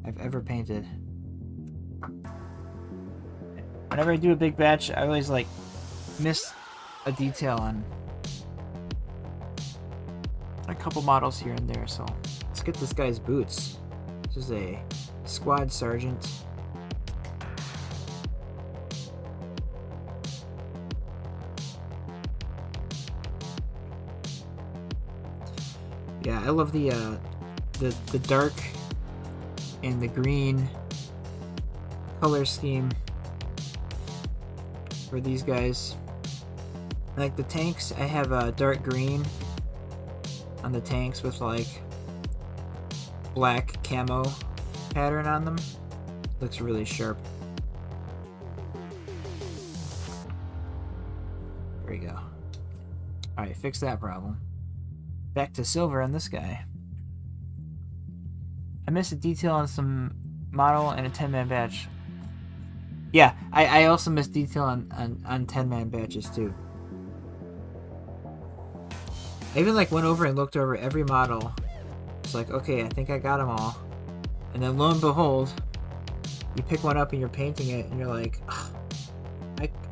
[SPEAKER 1] I've ever painted. Whenever I do a big batch, I always like miss a detail on a couple models here and there. So let's get this guy's boots. This is a squad sergeant. Yeah, I love the dark and the green color scheme for these guys. Like the tanks, I have a dark green on the tanks with like black camo pattern on them. Looks really sharp. There we go. Alright, fix that problem. Back to silver on this guy. I missed a detail on some model and a 10-man batch. Yeah, I also missed detail on 10-man batches too. I even like went over and looked over every model. It's like, okay, I think I got them all. And then lo and behold, you pick one up and you're painting it and you're like,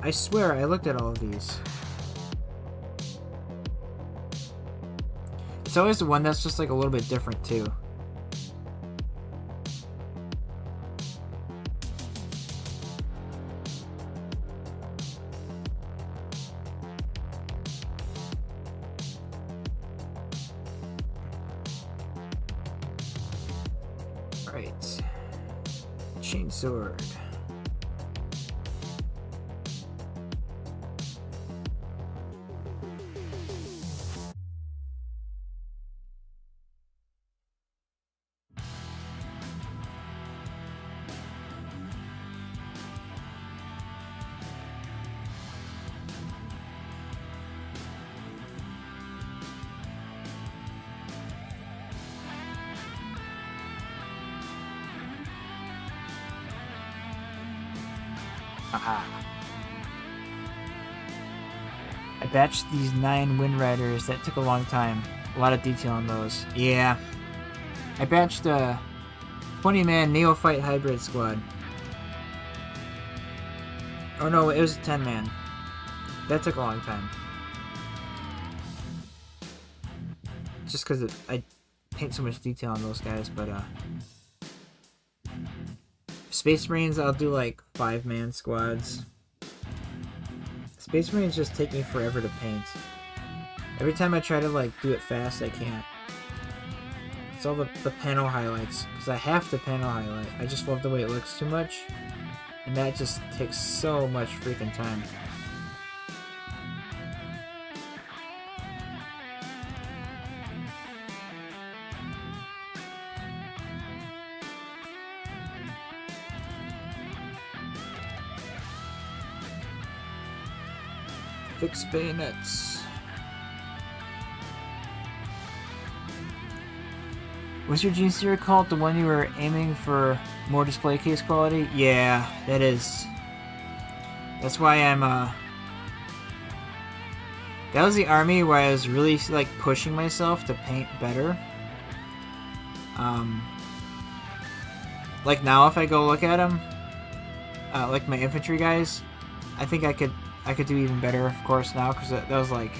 [SPEAKER 1] I swear I looked at all of these. It's always the one that's just like a little bit different too. Right. Chainsword. Aha. I batched these 9 Wind Riders. That took a long time. A lot of detail on those. Yeah. I batched a 20-man Neophyte Hybrid Squad. Oh no, it was a 10-man. That took a long time. Just because I paint so much detail on those guys, but Space Marines, I'll do like 5-man squads. Space Marines just take me forever to paint. Every time I try to like do it fast, I can't. It's all the panel highlights, because I have to panel highlight. I just love the way it looks too much, and that just takes so much freaking time. Fix bayonets. Was your Gene Stealer cult the one you were aiming for more display case quality? Yeah, that is. That's why I'm, that was the army where I was really, like, pushing myself to paint better. Like now if I go look at them, like my infantry guys, I think I could do even better, of course, now, because that was, like,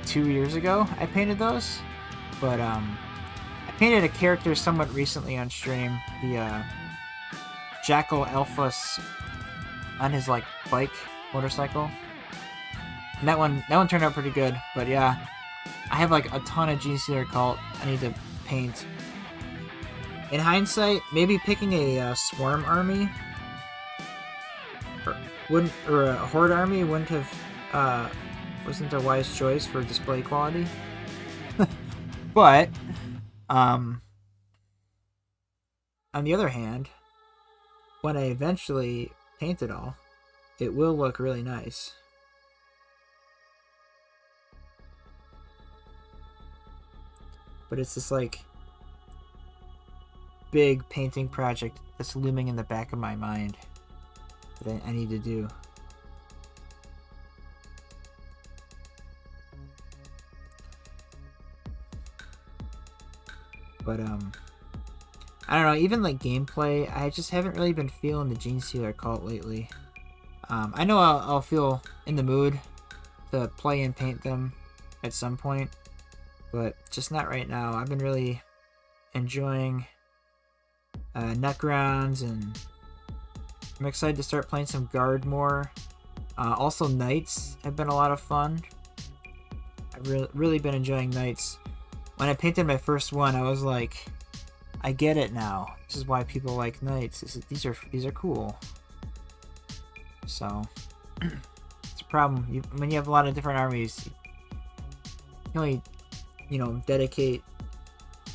[SPEAKER 1] 2 years ago I painted those. But, I painted a character somewhat recently on stream, the, Jackal Alphas on his, like, bike motorcycle. And that one turned out pretty good. But yeah, I have like a ton of Gene Stealer cult I need to paint. In hindsight, maybe picking a swarm army or a horde army wouldn't have wasn't a wise choice for display quality. But on the other hand, when I eventually paint it all, it will look really nice. But it's this like big painting project that's looming in the back of my mind that I need to do. But I don't know, even like gameplay, I just haven't really been feeling the Gene Stealer cult lately. I know I'll feel in the mood to play and paint them at some point, but just not right now. I've been really enjoying Nutgrounds, and I'm excited to start playing some Guard more. Also Knights have been a lot of fun. I've really been enjoying Knights. When I painted my first one, I was like, I get it now. This is why people like Knights. These are cool. So it's a problem when you have a lot of different armies. You can only, dedicate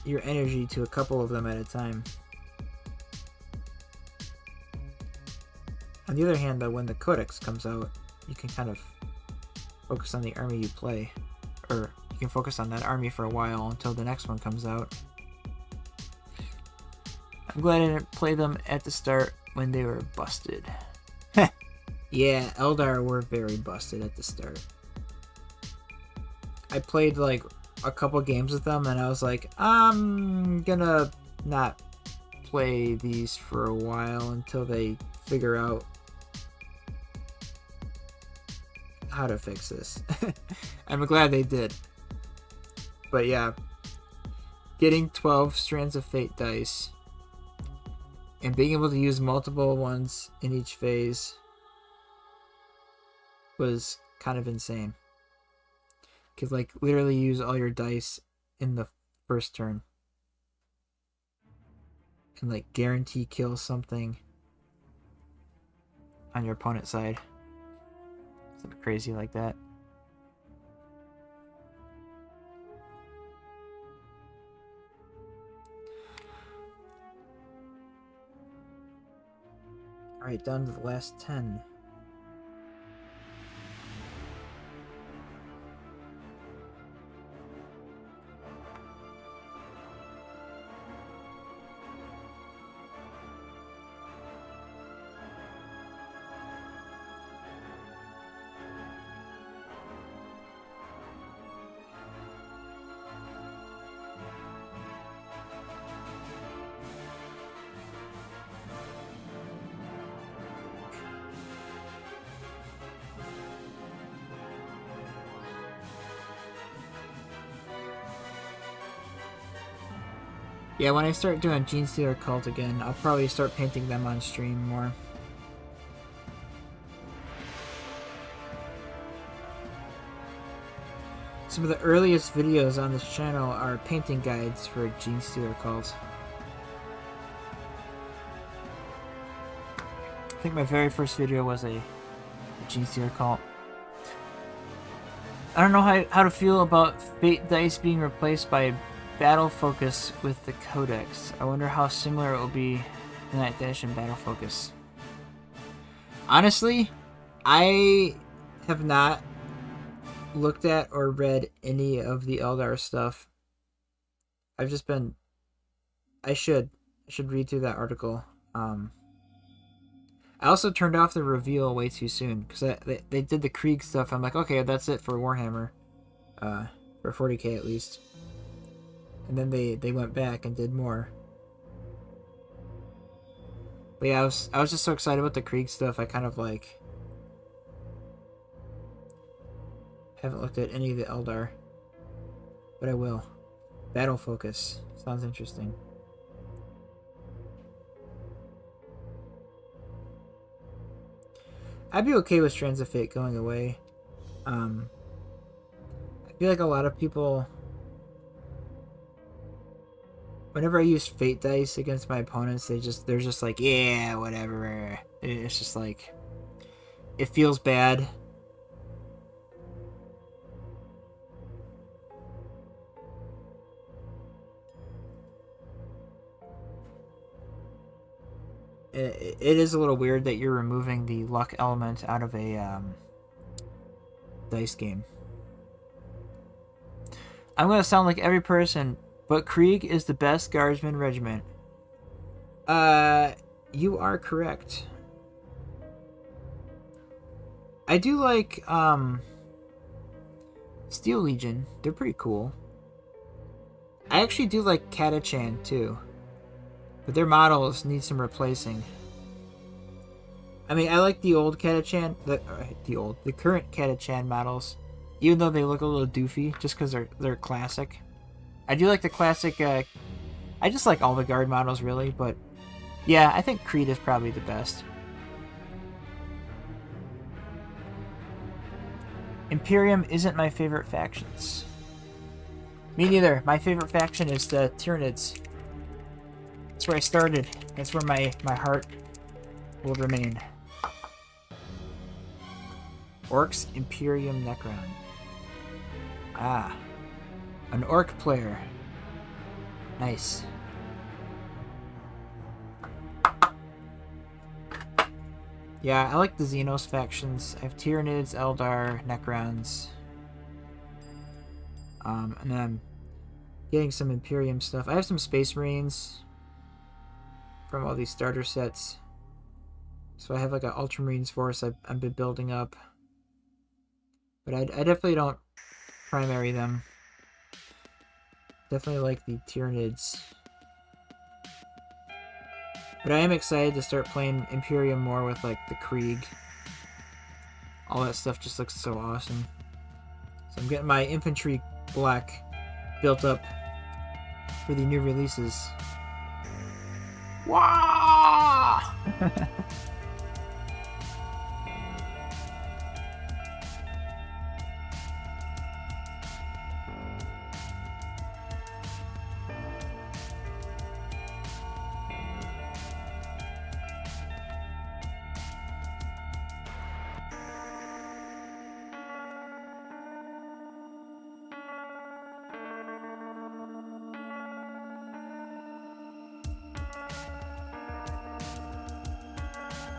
[SPEAKER 1] your energy to a couple of them at a time. On the other hand, though, when the Codex comes out, you can kind of focus on the army you play, or you can focus on that army for a while until the next one comes out. I'm glad I didn't play them at the start when they were busted. Yeah, Eldar were very busted at the start. I played like a couple games with them and I was like, I'm gonna not play these for a while until they figure out how to fix this. I'm glad they did. But yeah, getting 12 strands of fate dice and being able to use multiple ones in each phase was kind of insane. You could like literally use all your dice in the first turn and like guarantee kill something on your opponent's side. Something crazy like that. Alright, down to the last 10. Yeah, when I start doing Gene Stealer Cult again, I'll probably start painting them on stream more. Some of the earliest videos on this channel are painting guides for Gene Stealer Cult. I think my very first video was a Gene Stealer Cult. I don't know how to feel about Fate Dice being replaced by Battle Focus with the Codex. I wonder how similar it will be in 9th Edition Battle Focus. Honestly, I have not looked at or read any of the Eldar stuff. I've just been... I should read through that article. I also turned off the reveal way too soon because they did the Krieg stuff. I'm like, okay, that's it for Warhammer, for 40k at least. And then they went back and did more. But yeah, I was just so excited about the Krieg stuff. I kind of like haven't looked at any of the Eldar, but I will. Battle focus sounds interesting. I'd be okay with Strands of Fate going away. I feel like a lot of people, whenever I use Fate dice against my opponents, they're just like, yeah, whatever. It's just like, it feels bad. It is a little weird that you're removing the luck element out of a dice game. I'm going to sound like every person, but Krieg is the best guardsman regiment. You are correct. I do like Steel Legion. They're pretty cool. I actually do like Catachan too. But their models need some replacing. I mean, I like the old Catachan, the current Catachan models, even though they look a little doofy, just because they're classic. I do like the classic. I just like all the guard models really, but yeah, I think Creed is probably the best. Imperium isn't my favorite factions. Me neither. My favorite faction is the Tyranids. That's where I started. That's where my heart will remain. Orcs, Imperium, Necron. Ah. An orc player. Nice. Yeah, I like the Xenos factions. I have Tyranids, Eldar, Necrons. And then I'm getting some Imperium stuff. I have some Space Marines from all these starter sets. So I have like an Ultramarines force I've been building up. But I definitely don't primary them. Definitely like the Tyranids. But I am excited to start playing Imperium more with like the Krieg. All that stuff just looks so awesome. So I'm getting my infantry black built up for the new releases. Wah!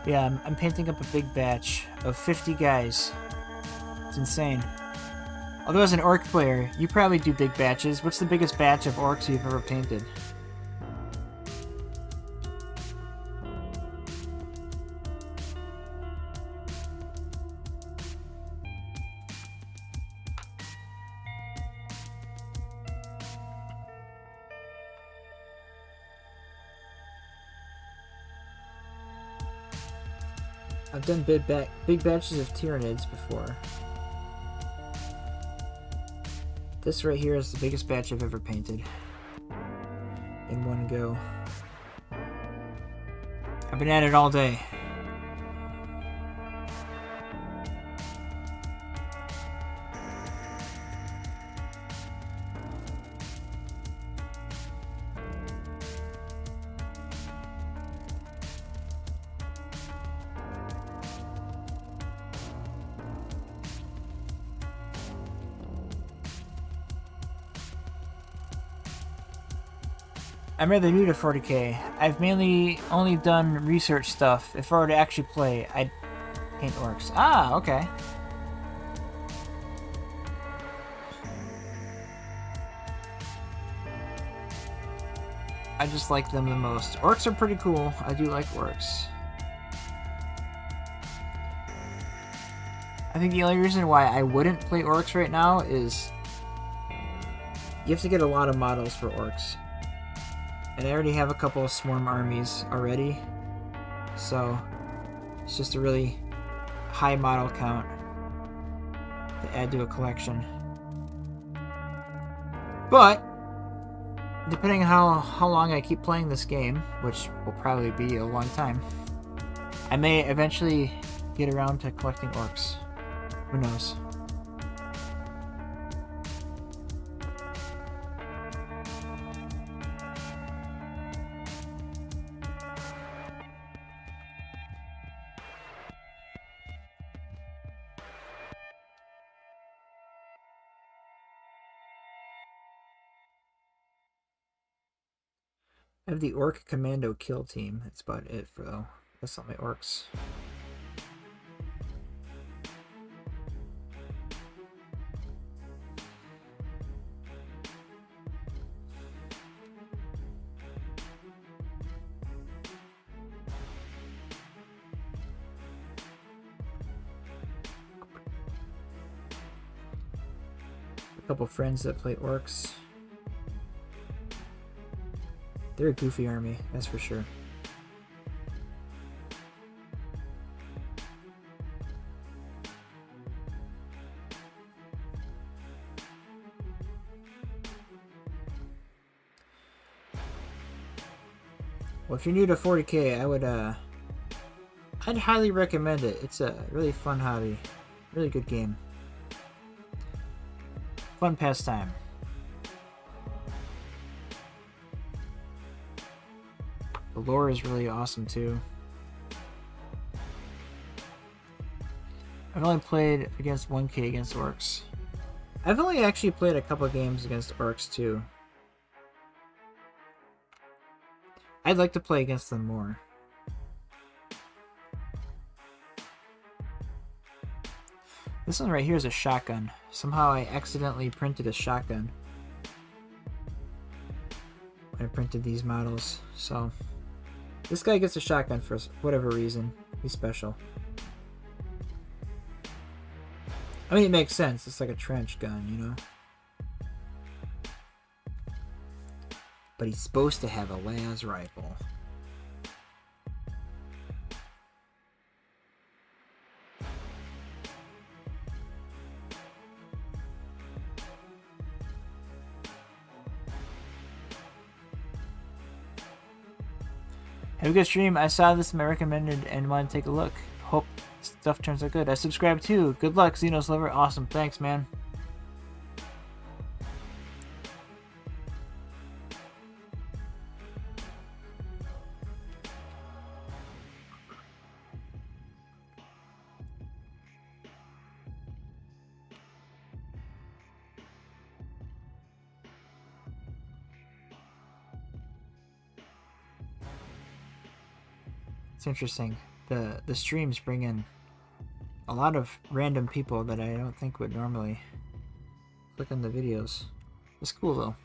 [SPEAKER 1] Yeah, I'm painting up a big batch of 50 guys. It's insane. Although as an orc player, you probably do big batches. What's the biggest batch of orcs you've ever painted? I've done big batches of Tyranids before. This right here is the biggest batch I've ever painted in one go. I've been at it all day. I'm rather new to 40k. I've mainly only done research stuff. If I were to actually play, I'd paint orcs. Ah, okay. I just like them the most. Orcs are pretty cool. I do like orcs. I think the only reason why I wouldn't play orcs right now is you have to get a lot of models for orcs. And I already have a couple of swarm armies already. So it's just a really high model count to add to a collection. But depending on how long I keep playing this game, which will probably be a long time, I may eventually get around to collecting orcs. Who knows? I have the Orc Commando Kill Team. That's about it for though. That's not my orcs. A couple friends that play orcs. They're a goofy army, that's for sure. Well, if you're new to 40K, I'd highly recommend it. It's a really fun hobby. Really good game. Fun pastime. The lore is really awesome too. I've only played against 1K against orcs. I've only actually played a couple games against orcs too. I'd like to play against them more. This one right here is a shotgun. Somehow I accidentally printed a shotgun when I printed these models. So this guy gets a shotgun for whatever reason. He's special. I mean, it makes sense. It's like a trench gun, you know? But he's supposed to have a las rifle. Have a good stream. I saw this and I recommended and wanted to take a look. Hope stuff turns out good. I subscribe too. Good luck, Xenos Lover. Awesome. Thanks, man. It's interesting. The streams bring in a lot of random people that I don't think would normally click on the videos. It's cool though.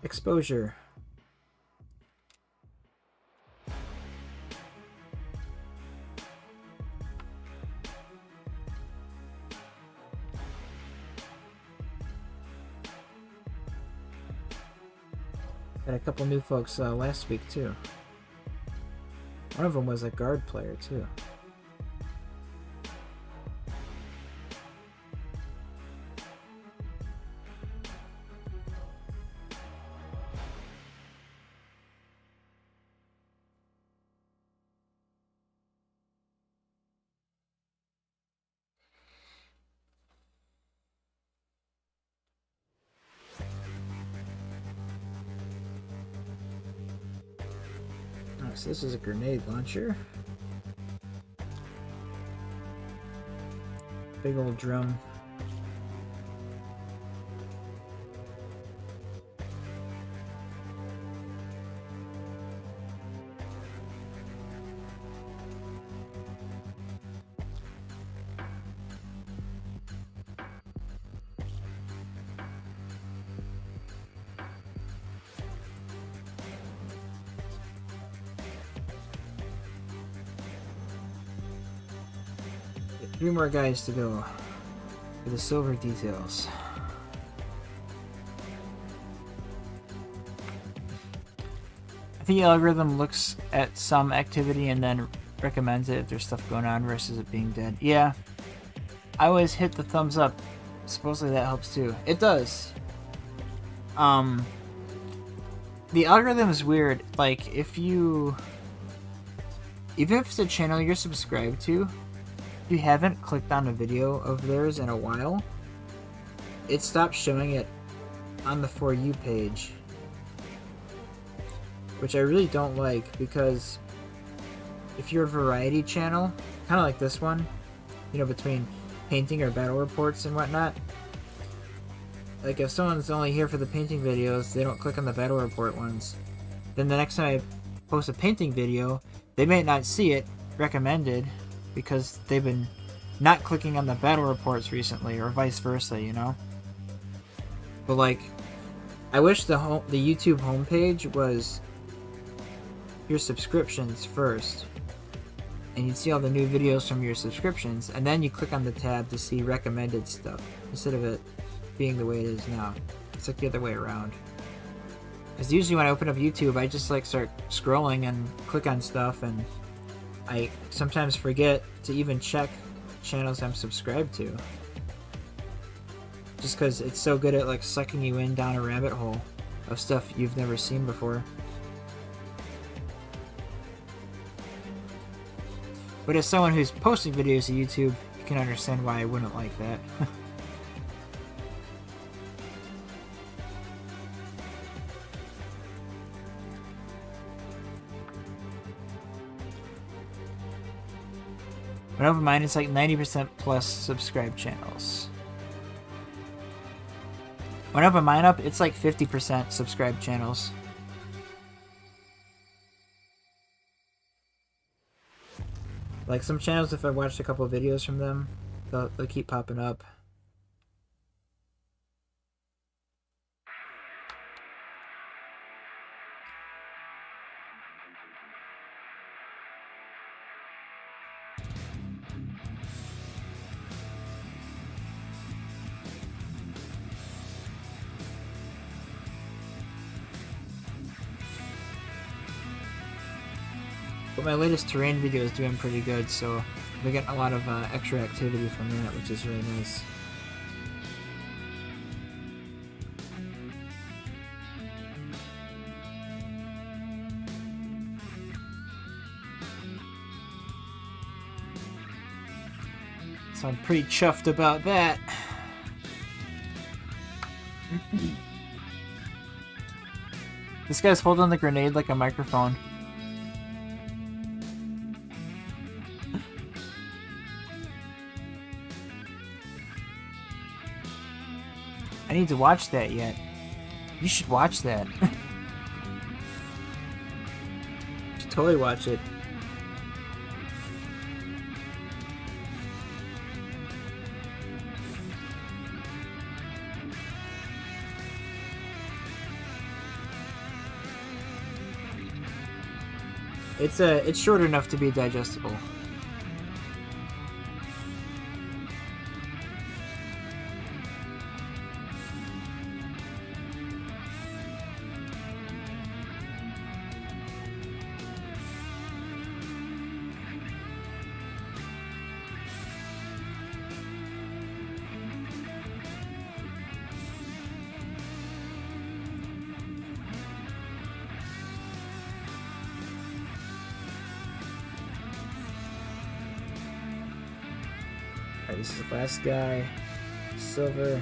[SPEAKER 1] Exposure. Had a couple new folks last week too. One of them was a guard player too. So this is a grenade launcher. Big old drum. 3 more guys to go for the silver details. I think the algorithm looks at some activity and then recommends it if there's stuff going on versus it being dead. Yeah. I always hit the thumbs up. Supposedly that helps too. It does. The algorithm is weird. Like, even if it's a channel you're subscribed to, if you haven't clicked on a video of theirs in a while, it stops showing it on the For You page. Which I really don't like, because if you're a variety channel, kind of like this one, you know, between painting or battle reports and whatnot, like if someone's only here for the painting videos, they don't click on the battle report ones, then the next time I post a painting video, they may not see it recommended because they've been not clicking on the battle reports recently, or vice versa, you know? But like, I wish the YouTube homepage was your subscriptions first, and you'd see all the new videos from your subscriptions, and then you click on the tab to see recommended stuff, instead of it being the way it is now. It's like the other way around. Because usually when I open up YouTube, I just like start scrolling and click on stuff, and I sometimes forget to even check channels I'm subscribed to. Just because it's so good at like sucking you in down a rabbit hole of stuff you've never seen before. But as someone who's posting videos to YouTube, you can understand why I wouldn't like that. When I open mine, it's like 90% plus subscribed channels. When I open mine up, it's like 50% subscribed channels. Like some channels, if I watched a couple of videos from them, they'll keep popping up. But my latest terrain video is doing pretty good, so we're getting a lot of extra activity from that, which is really nice. So I'm pretty chuffed about that. This guy's holding the grenade like a microphone. I need to watch that yet. You should watch that. You should totally watch it. It's short enough to be digestible. This is the last guy. Silver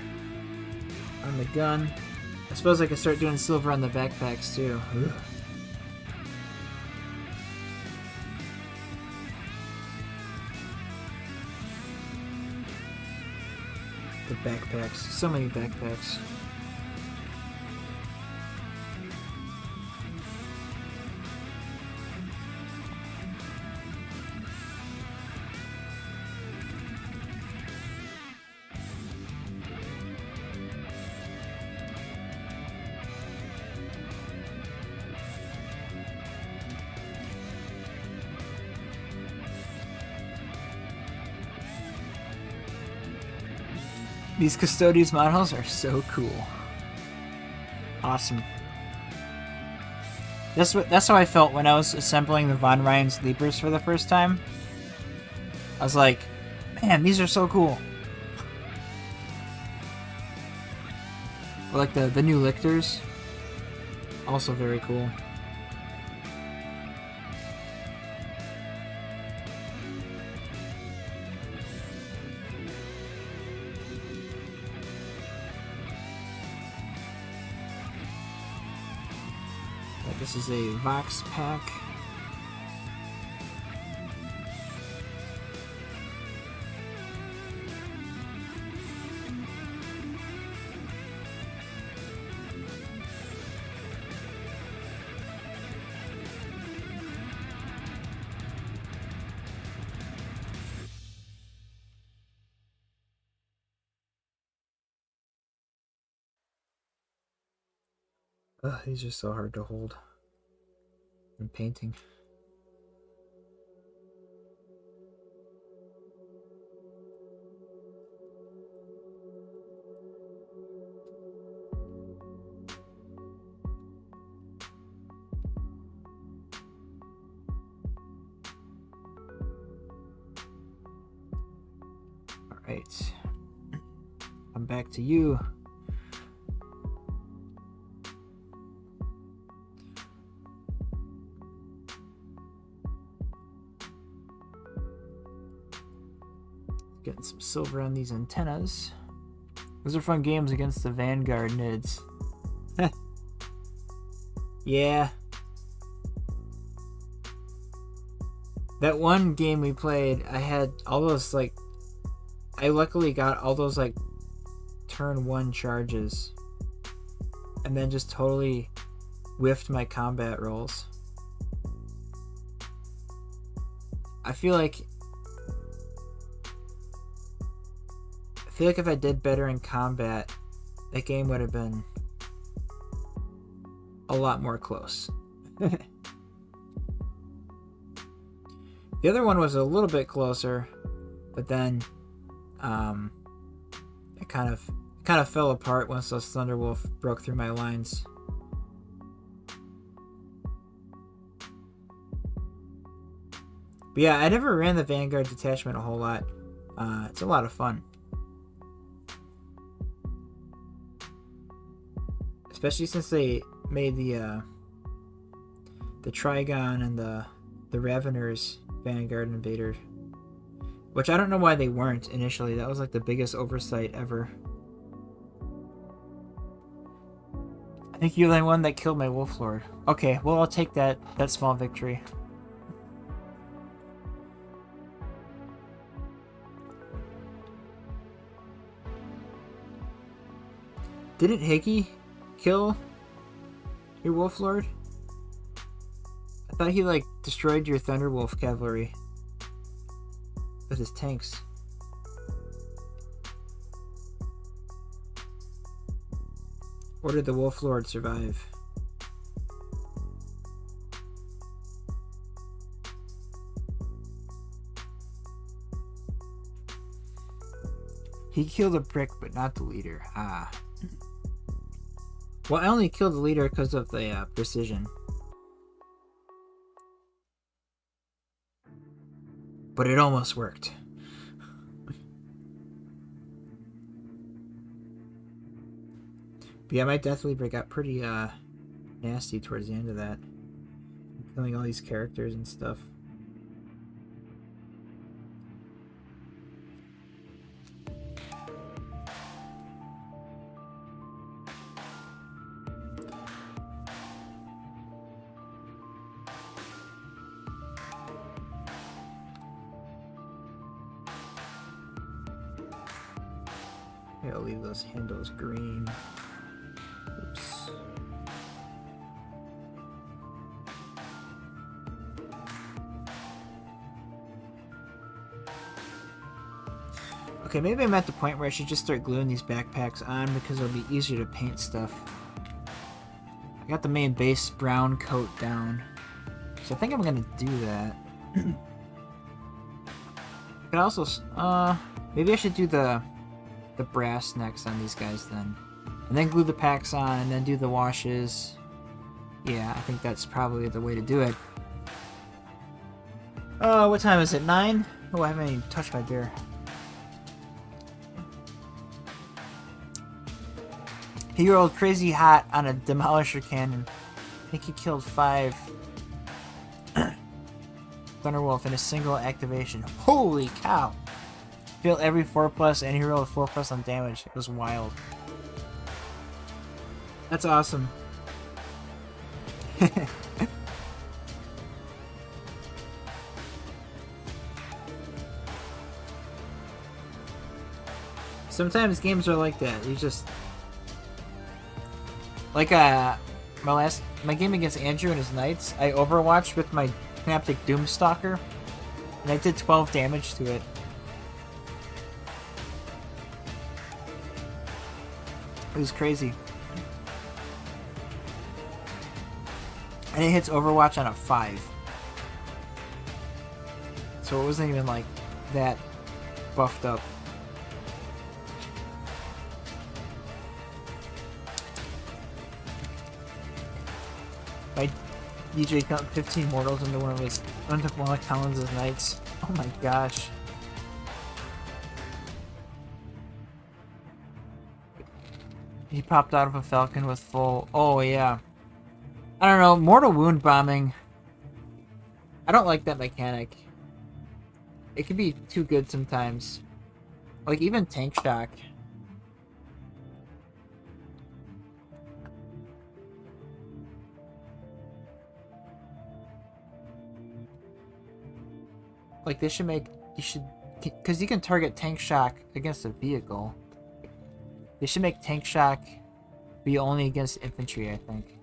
[SPEAKER 1] on the gun. I suppose I could start doing silver on the backpacks too. Ugh. The backpacks. So many backpacks. These Custodians models are so cool. Awesome. That's how I felt when I was assembling the Von Ryan's Leapers for the first time. I was like, man, these are so cool. Or like the new Lictors. Also very cool. This is a Vox pack. Ugh, these are so hard to hold in painting. All right, I'm back to you. Getting some silver on these antennas. Those are fun games against the Vanguard nids. Yeah. That one game we played, I had all those, like... I luckily got all those, like, turn 1 charges. And then just totally whiffed my combat rolls. I feel like if I did better in combat, that game would have been a lot more close. The other one was a little bit closer, but then it kind of fell apart once those Thunderwolf broke through my lines. But yeah, I never ran the Vanguard detachment a whole lot. It's a lot of fun. Especially since they made the Trigon and the Raveners Vanguard Invader. Which I don't know why they weren't initially. That was like the biggest oversight ever. I think you're the one that killed my Wolf Lord. Okay, well I'll take that small victory. Didn't Hickey kill your Wolf Lord? I thought he like destroyed your Thunderwolf cavalry with his tanks. Or did the Wolf Lord survive? He killed a prick, but not the leader. Ah. Well, I only killed the leader because of the precision. But it almost worked. But yeah, my Death Leaper got pretty nasty towards the end of that. Killing all these characters and stuff. I'll leave those handles green. Oops. Okay, maybe I'm at the point where I should just start gluing these backpacks on because it'll be easier to paint stuff. I got the main base brown coat down, so I think I'm gonna do that. I could also, maybe I should do the the brass next on these guys then. And then glue the packs on and then do the washes. Yeah, I think that's probably the way to do it. Oh, what time is it? 9? Oh, I haven't even touched my beer. He rolled crazy hot on a demolisher cannon. I think he killed 5 Thunderwolf in a single activation. Holy cow! Killed every 4+ and he rolled 4+ on damage. It was wild. That's awesome. Sometimes games are like that. You just like my game against Andrew and his Knights. I overwatched with my Synaptic Doomstalker, and I did 12 damage to it. It was crazy. And it hits Overwatch on a 5. So it wasn't even like that buffed up. By DJ count 15 mortals into one of Collins' Knights. Oh my gosh. He popped out of a Falcon with full... Oh yeah. I don't know, mortal wound bombing. I don't like that mechanic. It can be too good sometimes. Like even tank shock. Like they should make, because you can target tank shock against a vehicle. They should make tank shock be only against infantry, I think.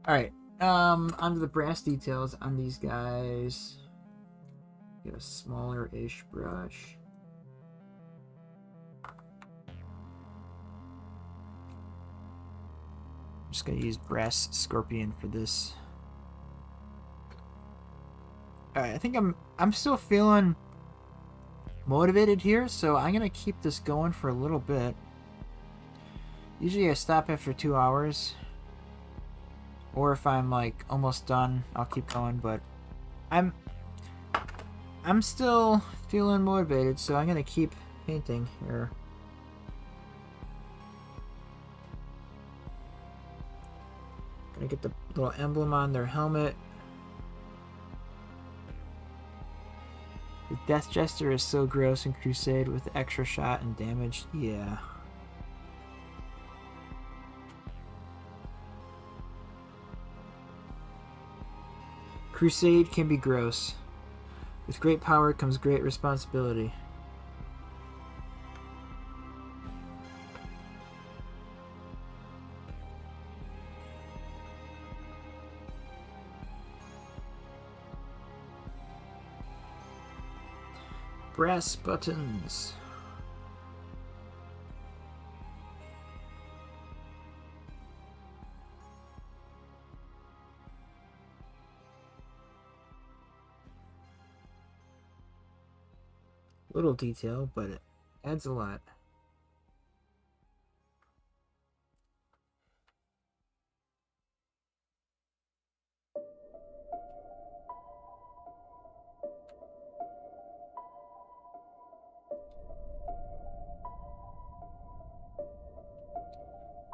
[SPEAKER 1] Alright, onto the brass details on these guys. Get a smaller-ish brush. I'm just gonna use brass scorpion for this. Alright, I think I'm still feeling motivated here, so I'm gonna keep this going for a little bit. Usually I stop after 2 hours. Or if I'm like almost done, I'll keep going, but I'm still feeling motivated, so I'm gonna keep painting here. Gonna get the little emblem on their helmet. The Death Jester is so gross in Crusade with extra shot and damage. Yeah. Crusade can be gross. With great power comes great responsibility. Brass buttons. Little detail, but it adds a lot.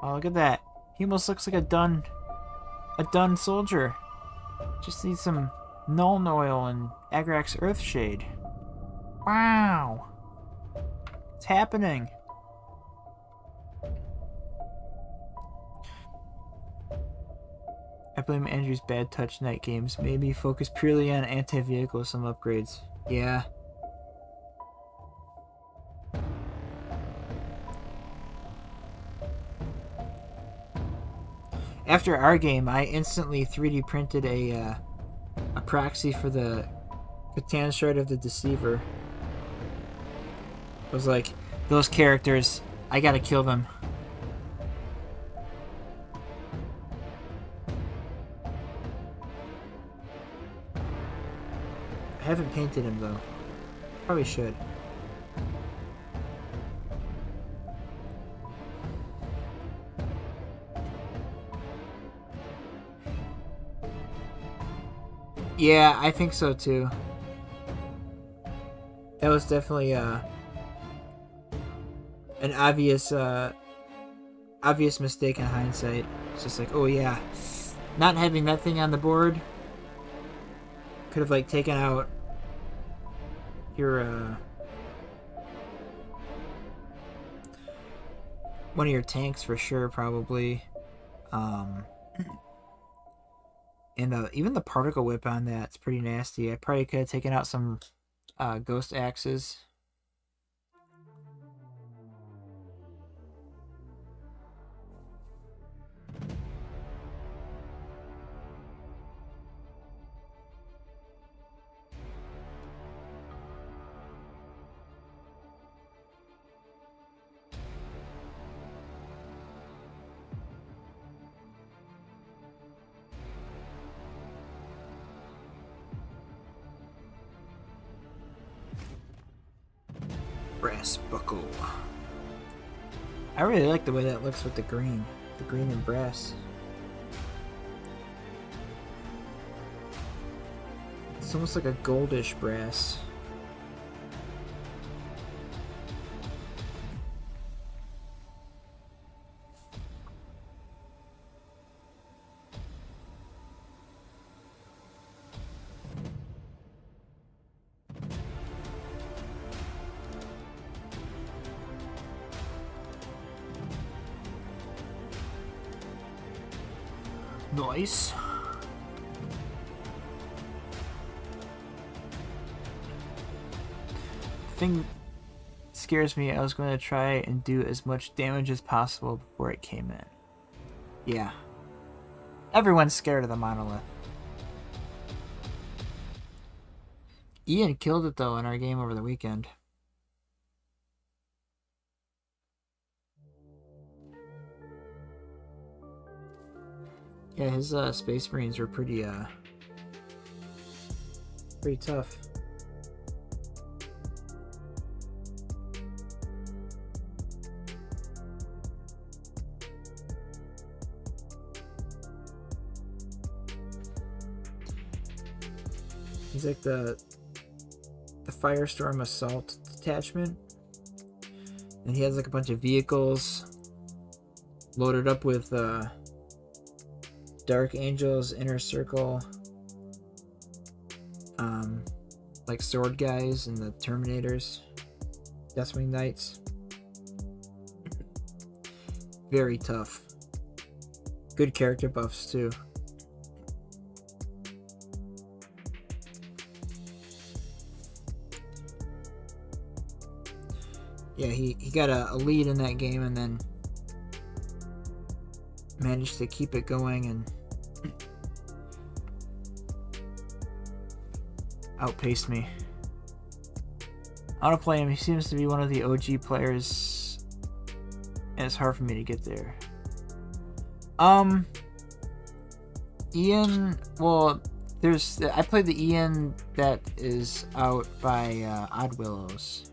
[SPEAKER 1] Oh, look at that. He almost looks like a done soldier. Just needs some Nuln Oil and Agrax Earthshade. Wow! It's happening! I blame Andrew's bad touch night games. Maybe focus purely on anti-vehicle some upgrades. Yeah. After our game, I instantly 3D printed a proxy for the Catan Shard of the Deceiver. I was like, those characters, I gotta kill them. haven't painted him though. Probably should. Yeah, I think so too. That was definitely an obvious mistake in hindsight. It's just like, oh yeah, not having that thing on the board could have like taken out your one of your tanks for sure, probably. And even the particle whip on that's pretty nasty. I probably could have taken out some ghost axes. Brass buckle. I really like the way that looks with the green and brass. It's almost like a goldish brass. Nice. Thing scares me. I was going to try and do as much damage as possible before it came in. Yeah. Everyone's scared of the monolith. Ian killed it though in our game over the weekend. Yeah, his Space Marines were pretty tough. He's like the Firestorm Assault Detachment, and he has like a bunch of vehicles loaded up with Dark Angels, Inner Circle, like sword guys and the Terminators, Deathwing Knights. Very tough. Good character buffs too. Yeah, he got a lead in that game and then managed to keep it going and outpaced me. I want to play him. He seems to be one of the OG players, and it's hard for me to get there. Ian, well, I played the Ian that is out by Odd Willows.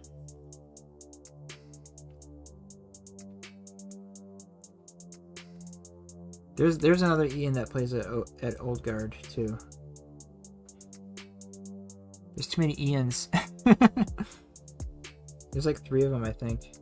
[SPEAKER 1] There's another Ian that plays at Old Guard too. There's too many Ians. There's like 3 of them, I think.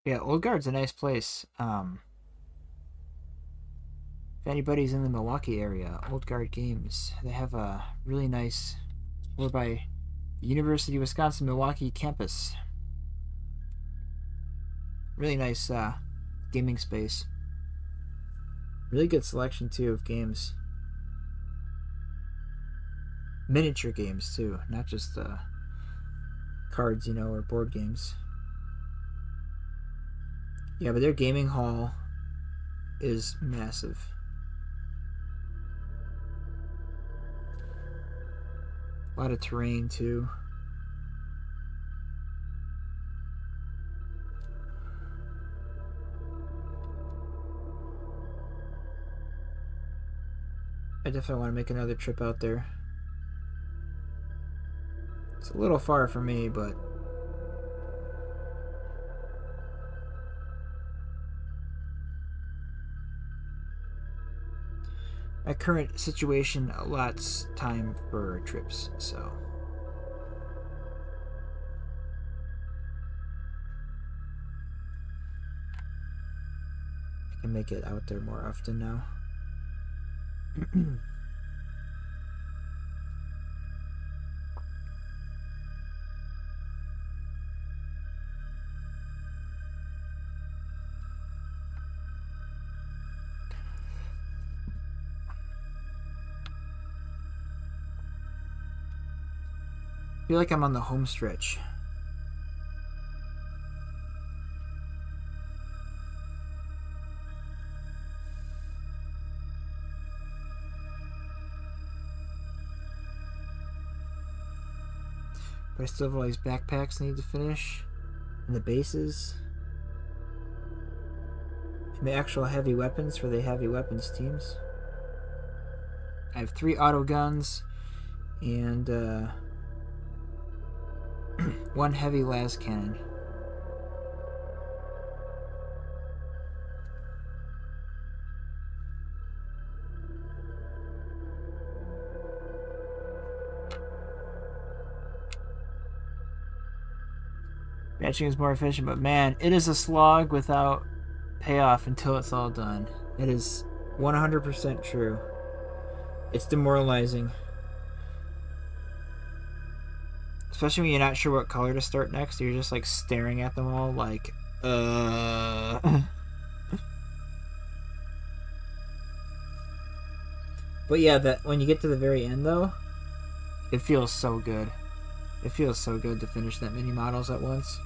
[SPEAKER 1] Yeah, Old Guard's a nice place. If anybody's in the Milwaukee area, Old Guard Games, they have a really nice, over by University of Wisconsin Milwaukee campus. Really nice gaming space. Really good selection too of games. Miniature games too, not just cards, or board games. Yeah, but their gaming hall is massive. A lot of terrain too. I definitely want to make another trip out there. It's a little far for me, but my current situation allots time for trips, so I can make it out there more often now. I feel like I'm on the home stretch. But I still have all these backpacks I need to finish. And the bases. And the actual heavy weapons for the heavy weapons teams. I have 3 auto guns. And 1 heavy las cannon. Batching is more efficient, but man, it is a slog without payoff until it's all done. It is 100% true. It's demoralizing. Especially when you're not sure what color to start next. You're just like staring at them all like, But yeah, that when you get to the very end though, it feels so good. It feels so good to finish that many models at once.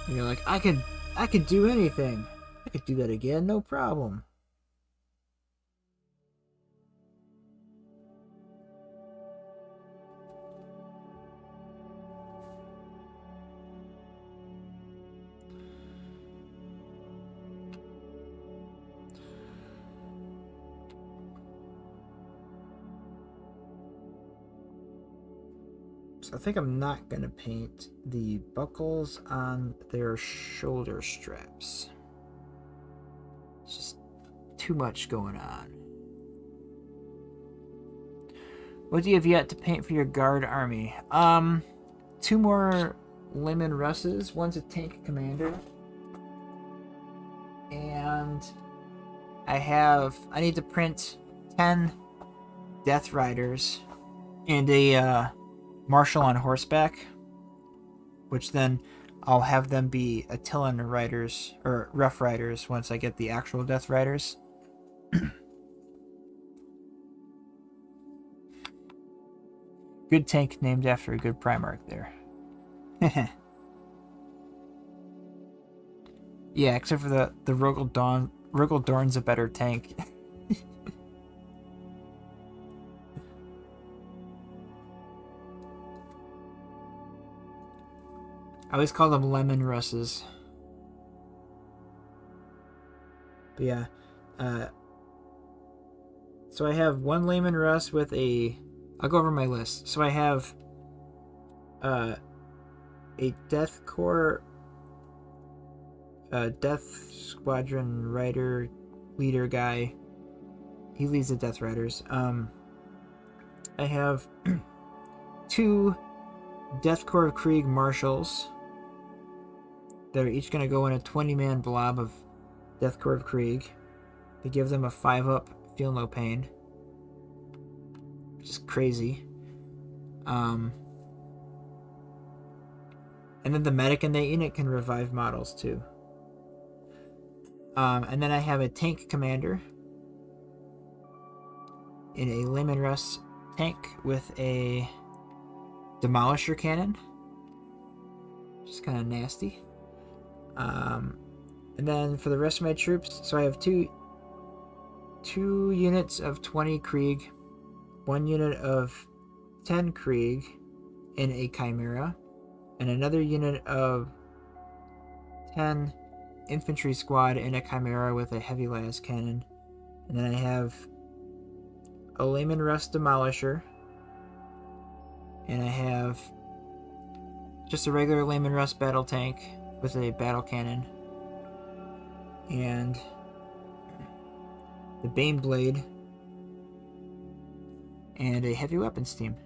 [SPEAKER 1] And you're like, I could do anything. I could do that again, no problem. I think I'm not going to paint the buckles on their shoulder straps. It's just too much going on. What do you have yet to paint for your guard army? 2 more Layman Russes. One's a tank commander. And I need to print 10 Death Riders and a Marshal on horseback, which then I'll have them be Attilan riders or Rough Riders once I get the actual Death Riders. Good tank named after a good Primarch there. Yeah, except for the Rogel Dawn. Rogel Dorn's a better tank. I always call them lemon russes. But yeah. So I have 1 layman russ with a... I'll go over my list. So I have a Death Korps, Death Squadron Rider leader guy. He leads the Death Riders. I have 2 Death Korps Krieg Marshals. They're each going to go in a 20-man blob of Death Korps Krieg. They give them a 5-up, feel no pain. Which is crazy. And then the medic in the unit can revive models too. And then I have a tank commander in a Layman Russ tank with a demolisher cannon. Just kind of nasty. And then for the rest of my troops, so I have two units of 20 Krieg, 1 unit of 10 Krieg in a Chimera, and another unit of 10 infantry squad in a Chimera with a heavy las cannon. And then I have a Layman Russ demolisher, and I have just a regular Layman Russ battle tank with a battle cannon, and the Bane Blade, and a heavy weapons team.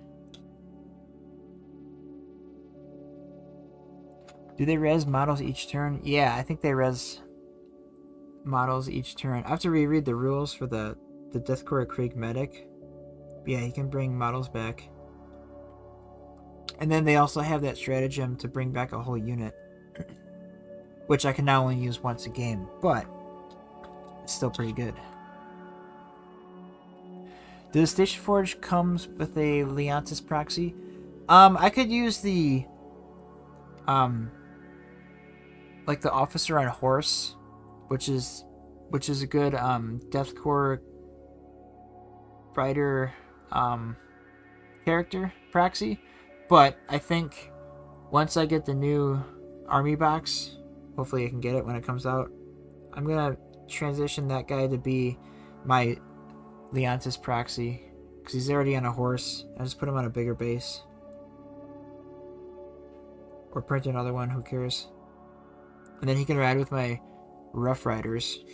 [SPEAKER 1] Do they res models each turn? Yeah, I think they res models each turn. I have to reread the rules for the Death Korps Krieg medic. But yeah, he can bring models back. And then they also have that stratagem to bring back a whole unit, which I can now only use once a game, but it's still pretty good. Do the Station Forge comes with a Leontis proxy? I could use the like the officer on horse, which is a good Death Korps fighter character proxy. But I think once I get the new army box, hopefully I can get it when it comes out, I'm gonna transition that guy to be my Leontis proxy, because he's already on a horse. I just put him on a bigger base, or print another one, who cares. And then he can ride with my Rough Riders.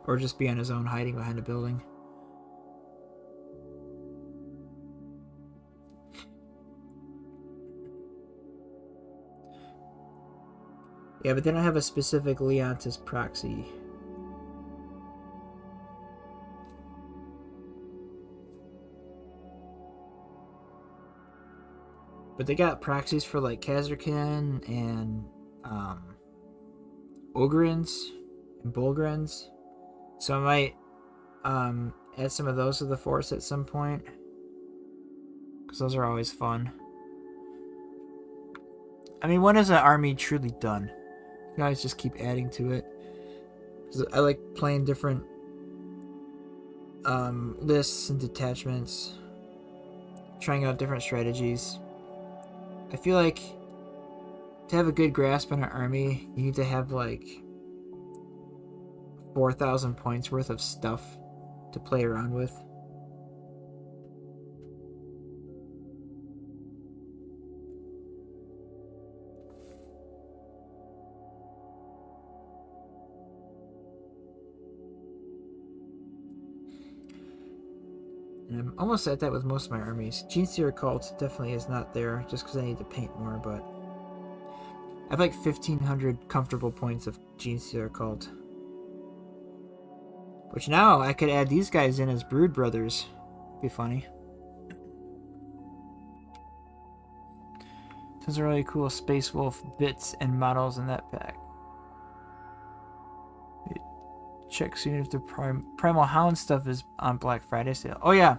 [SPEAKER 1] Or just be on his own, hiding behind a building. Yeah, but then I have a specific Leontis proxy. But they got proxies for like Kazarkin and Ogrins and Bulgrins. So I might add some of those to the force at some point, because those are always fun. I mean, when is an army truly done? You can always just keep adding to it. 'Cause I like playing different lists and detachments, trying out different strategies. I feel like to have a good grasp on an army, you need to have like 4,000 points worth of stuff to play around with. And I'm almost at that with most of my armies. Genestealer Cult definitely is not there, just because I need to paint more, but I have like 1,500 comfortable points of Genestealer Cult. Which now I could add these guys in as Brood Brothers. Be funny. Those are really cool Space Wolf bits and models in that pack. Check soon if the Primal Hound stuff is on Black Friday sale. Oh yeah.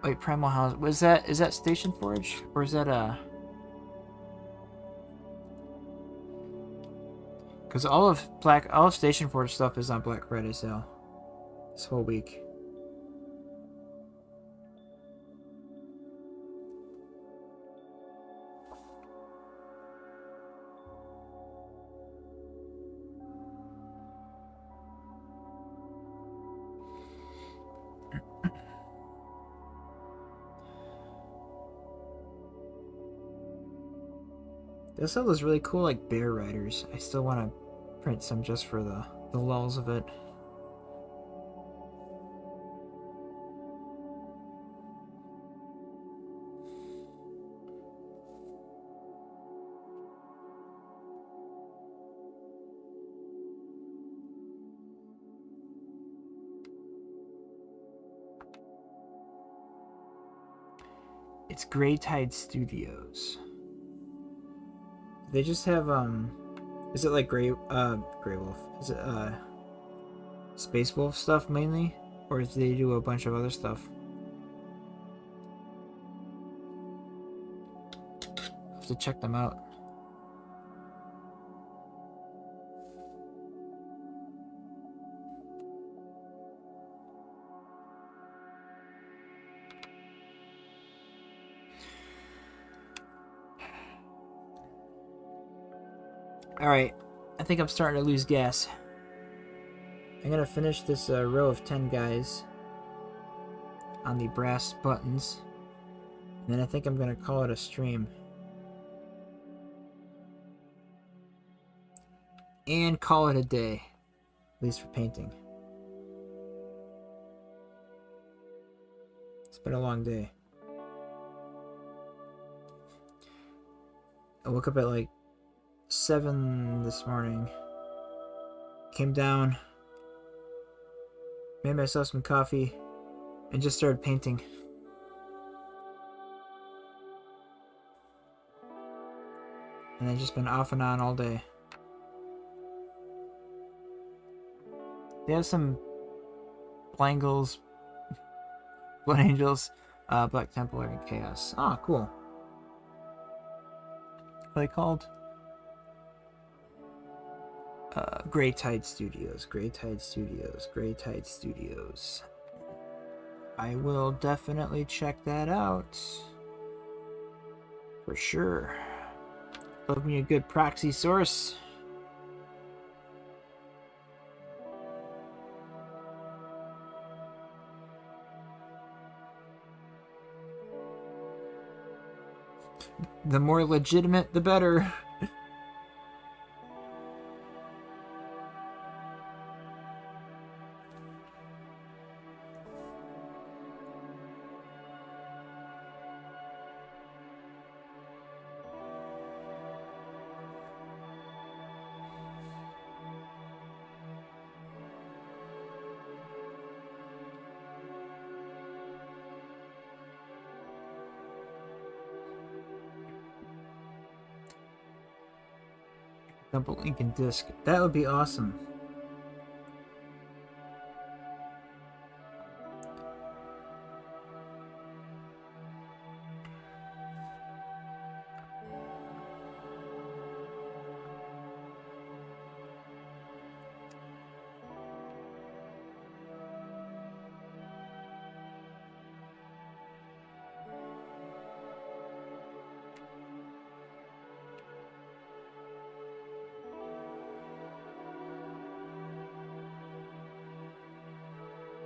[SPEAKER 1] Wait, Primal Hound, is that Station Forge? Or is that because all of Station Forge stuff is on Black Friday sale this whole week. They also have those really cool like Bear Riders. I still want to print some just for the lulls of it. It's Grey Tide Studios. They just have is it like Grey Wolf? Is it Space Wolf stuff mainly? Or do they do a bunch of other stuff? I'll have to check them out. Alright, I think I'm starting to lose gas. I'm gonna finish this row of 10 guys on the brass buttons. And then I think I'm gonna call it a stream. And call it a day. At least for painting. It's been a long day. I woke up at like 7 this morning. Came down, made myself some coffee, and just started painting. And I've just been off and on all day. They have some Blangles, Blood Angels, Black Templar, and Chaos. Oh, cool. What are they called? Grey Tide Studios. Grey Tide Studios. Grey Tide Studios. I will definitely check that out. For sure. Love me a good proxy source. The more legitimate, the better. Double ink and disc. That would be awesome.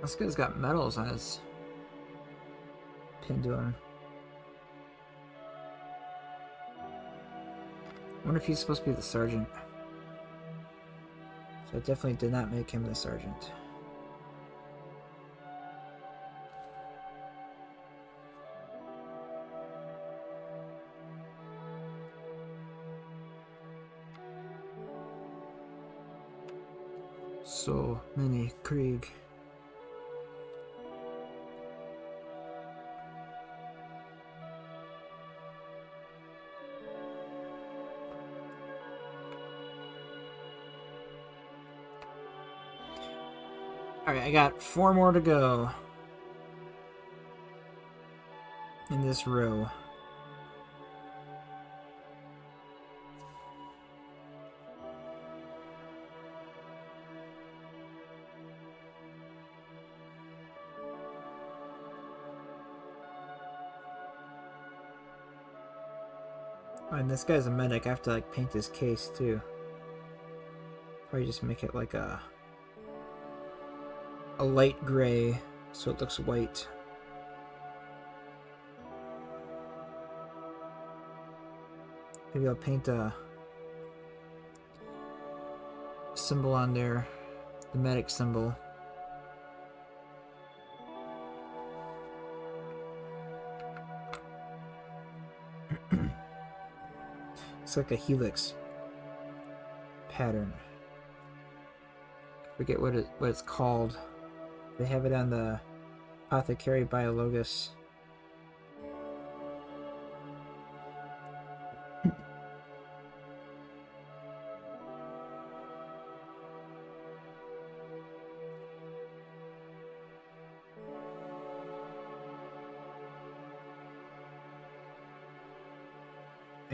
[SPEAKER 1] This guy's got medals on his pin to him. I wonder if he's supposed to be the sergeant. So I definitely did not make him the sergeant. So many Krieg. Alright, I got 4 more to go in this row. Oh, and this guy's a medic. I have to like paint his case too. Probably just make it like a light gray so it looks white. Maybe I'll paint a symbol on there, the medic symbol. It's like a helix pattern. I forget what it's called. They have it on the Apothecary Biologus.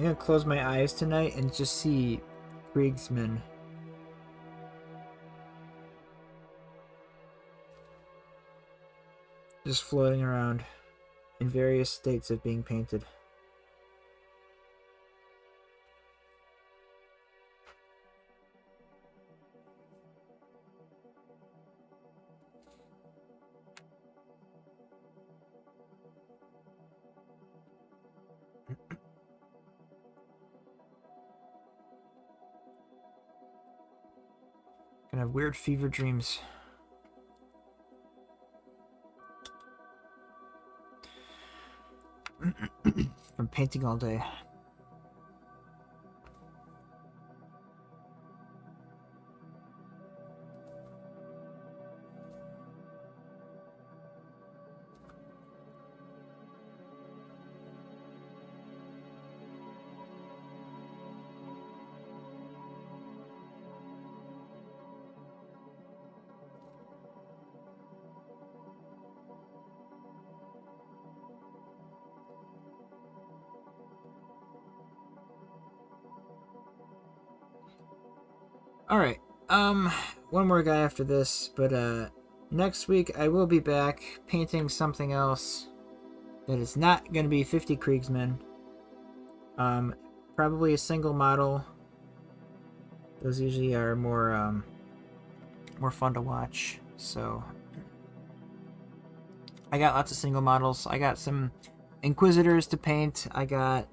[SPEAKER 1] I'm gonna close my eyes tonight and just see Kriegsmen. Just floating around in various states of being painted. Gonna have weird fever dreams. From painting all day. Alright, one more guy after this, but next week I will be back painting something else that is not going to be 50 Kriegsmen. Probably a single model. Those usually are more fun to watch, so I got lots of single models. I got some Inquisitors to paint. I got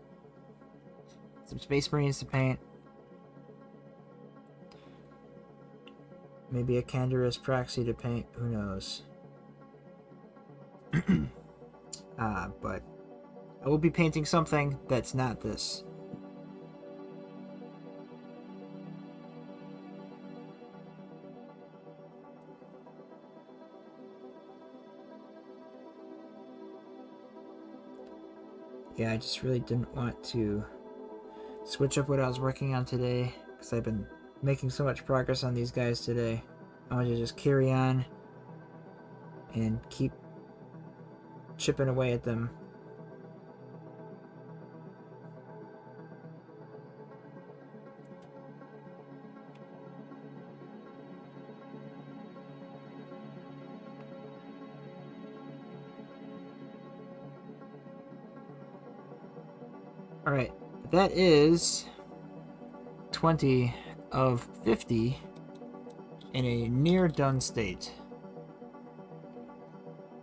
[SPEAKER 1] some Space Marines to paint. Maybe a Canderous Proxy to paint, who knows. But I will be painting something that's not this. Yeah, I just really didn't want to switch up what I was working on today, because I've been making so much progress on these guys today. I want to just carry on and keep chipping away at them. Alright, that is 20 of 50 in a near done state.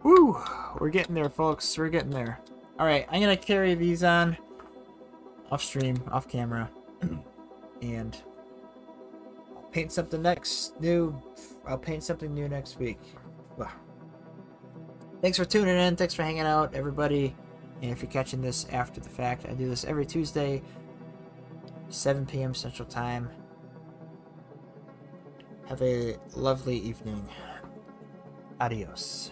[SPEAKER 1] Woo! We're getting there, folks. We're getting there. Alright, I'm gonna carry these on off stream, off camera, and I'll paint something new. I'll paint something new next week. Wow. Thanks for tuning in. Thanks for hanging out, everybody. And if you're catching this after the fact, I do this every Tuesday, 7 p.m. Central Time. Have a lovely evening. Adios.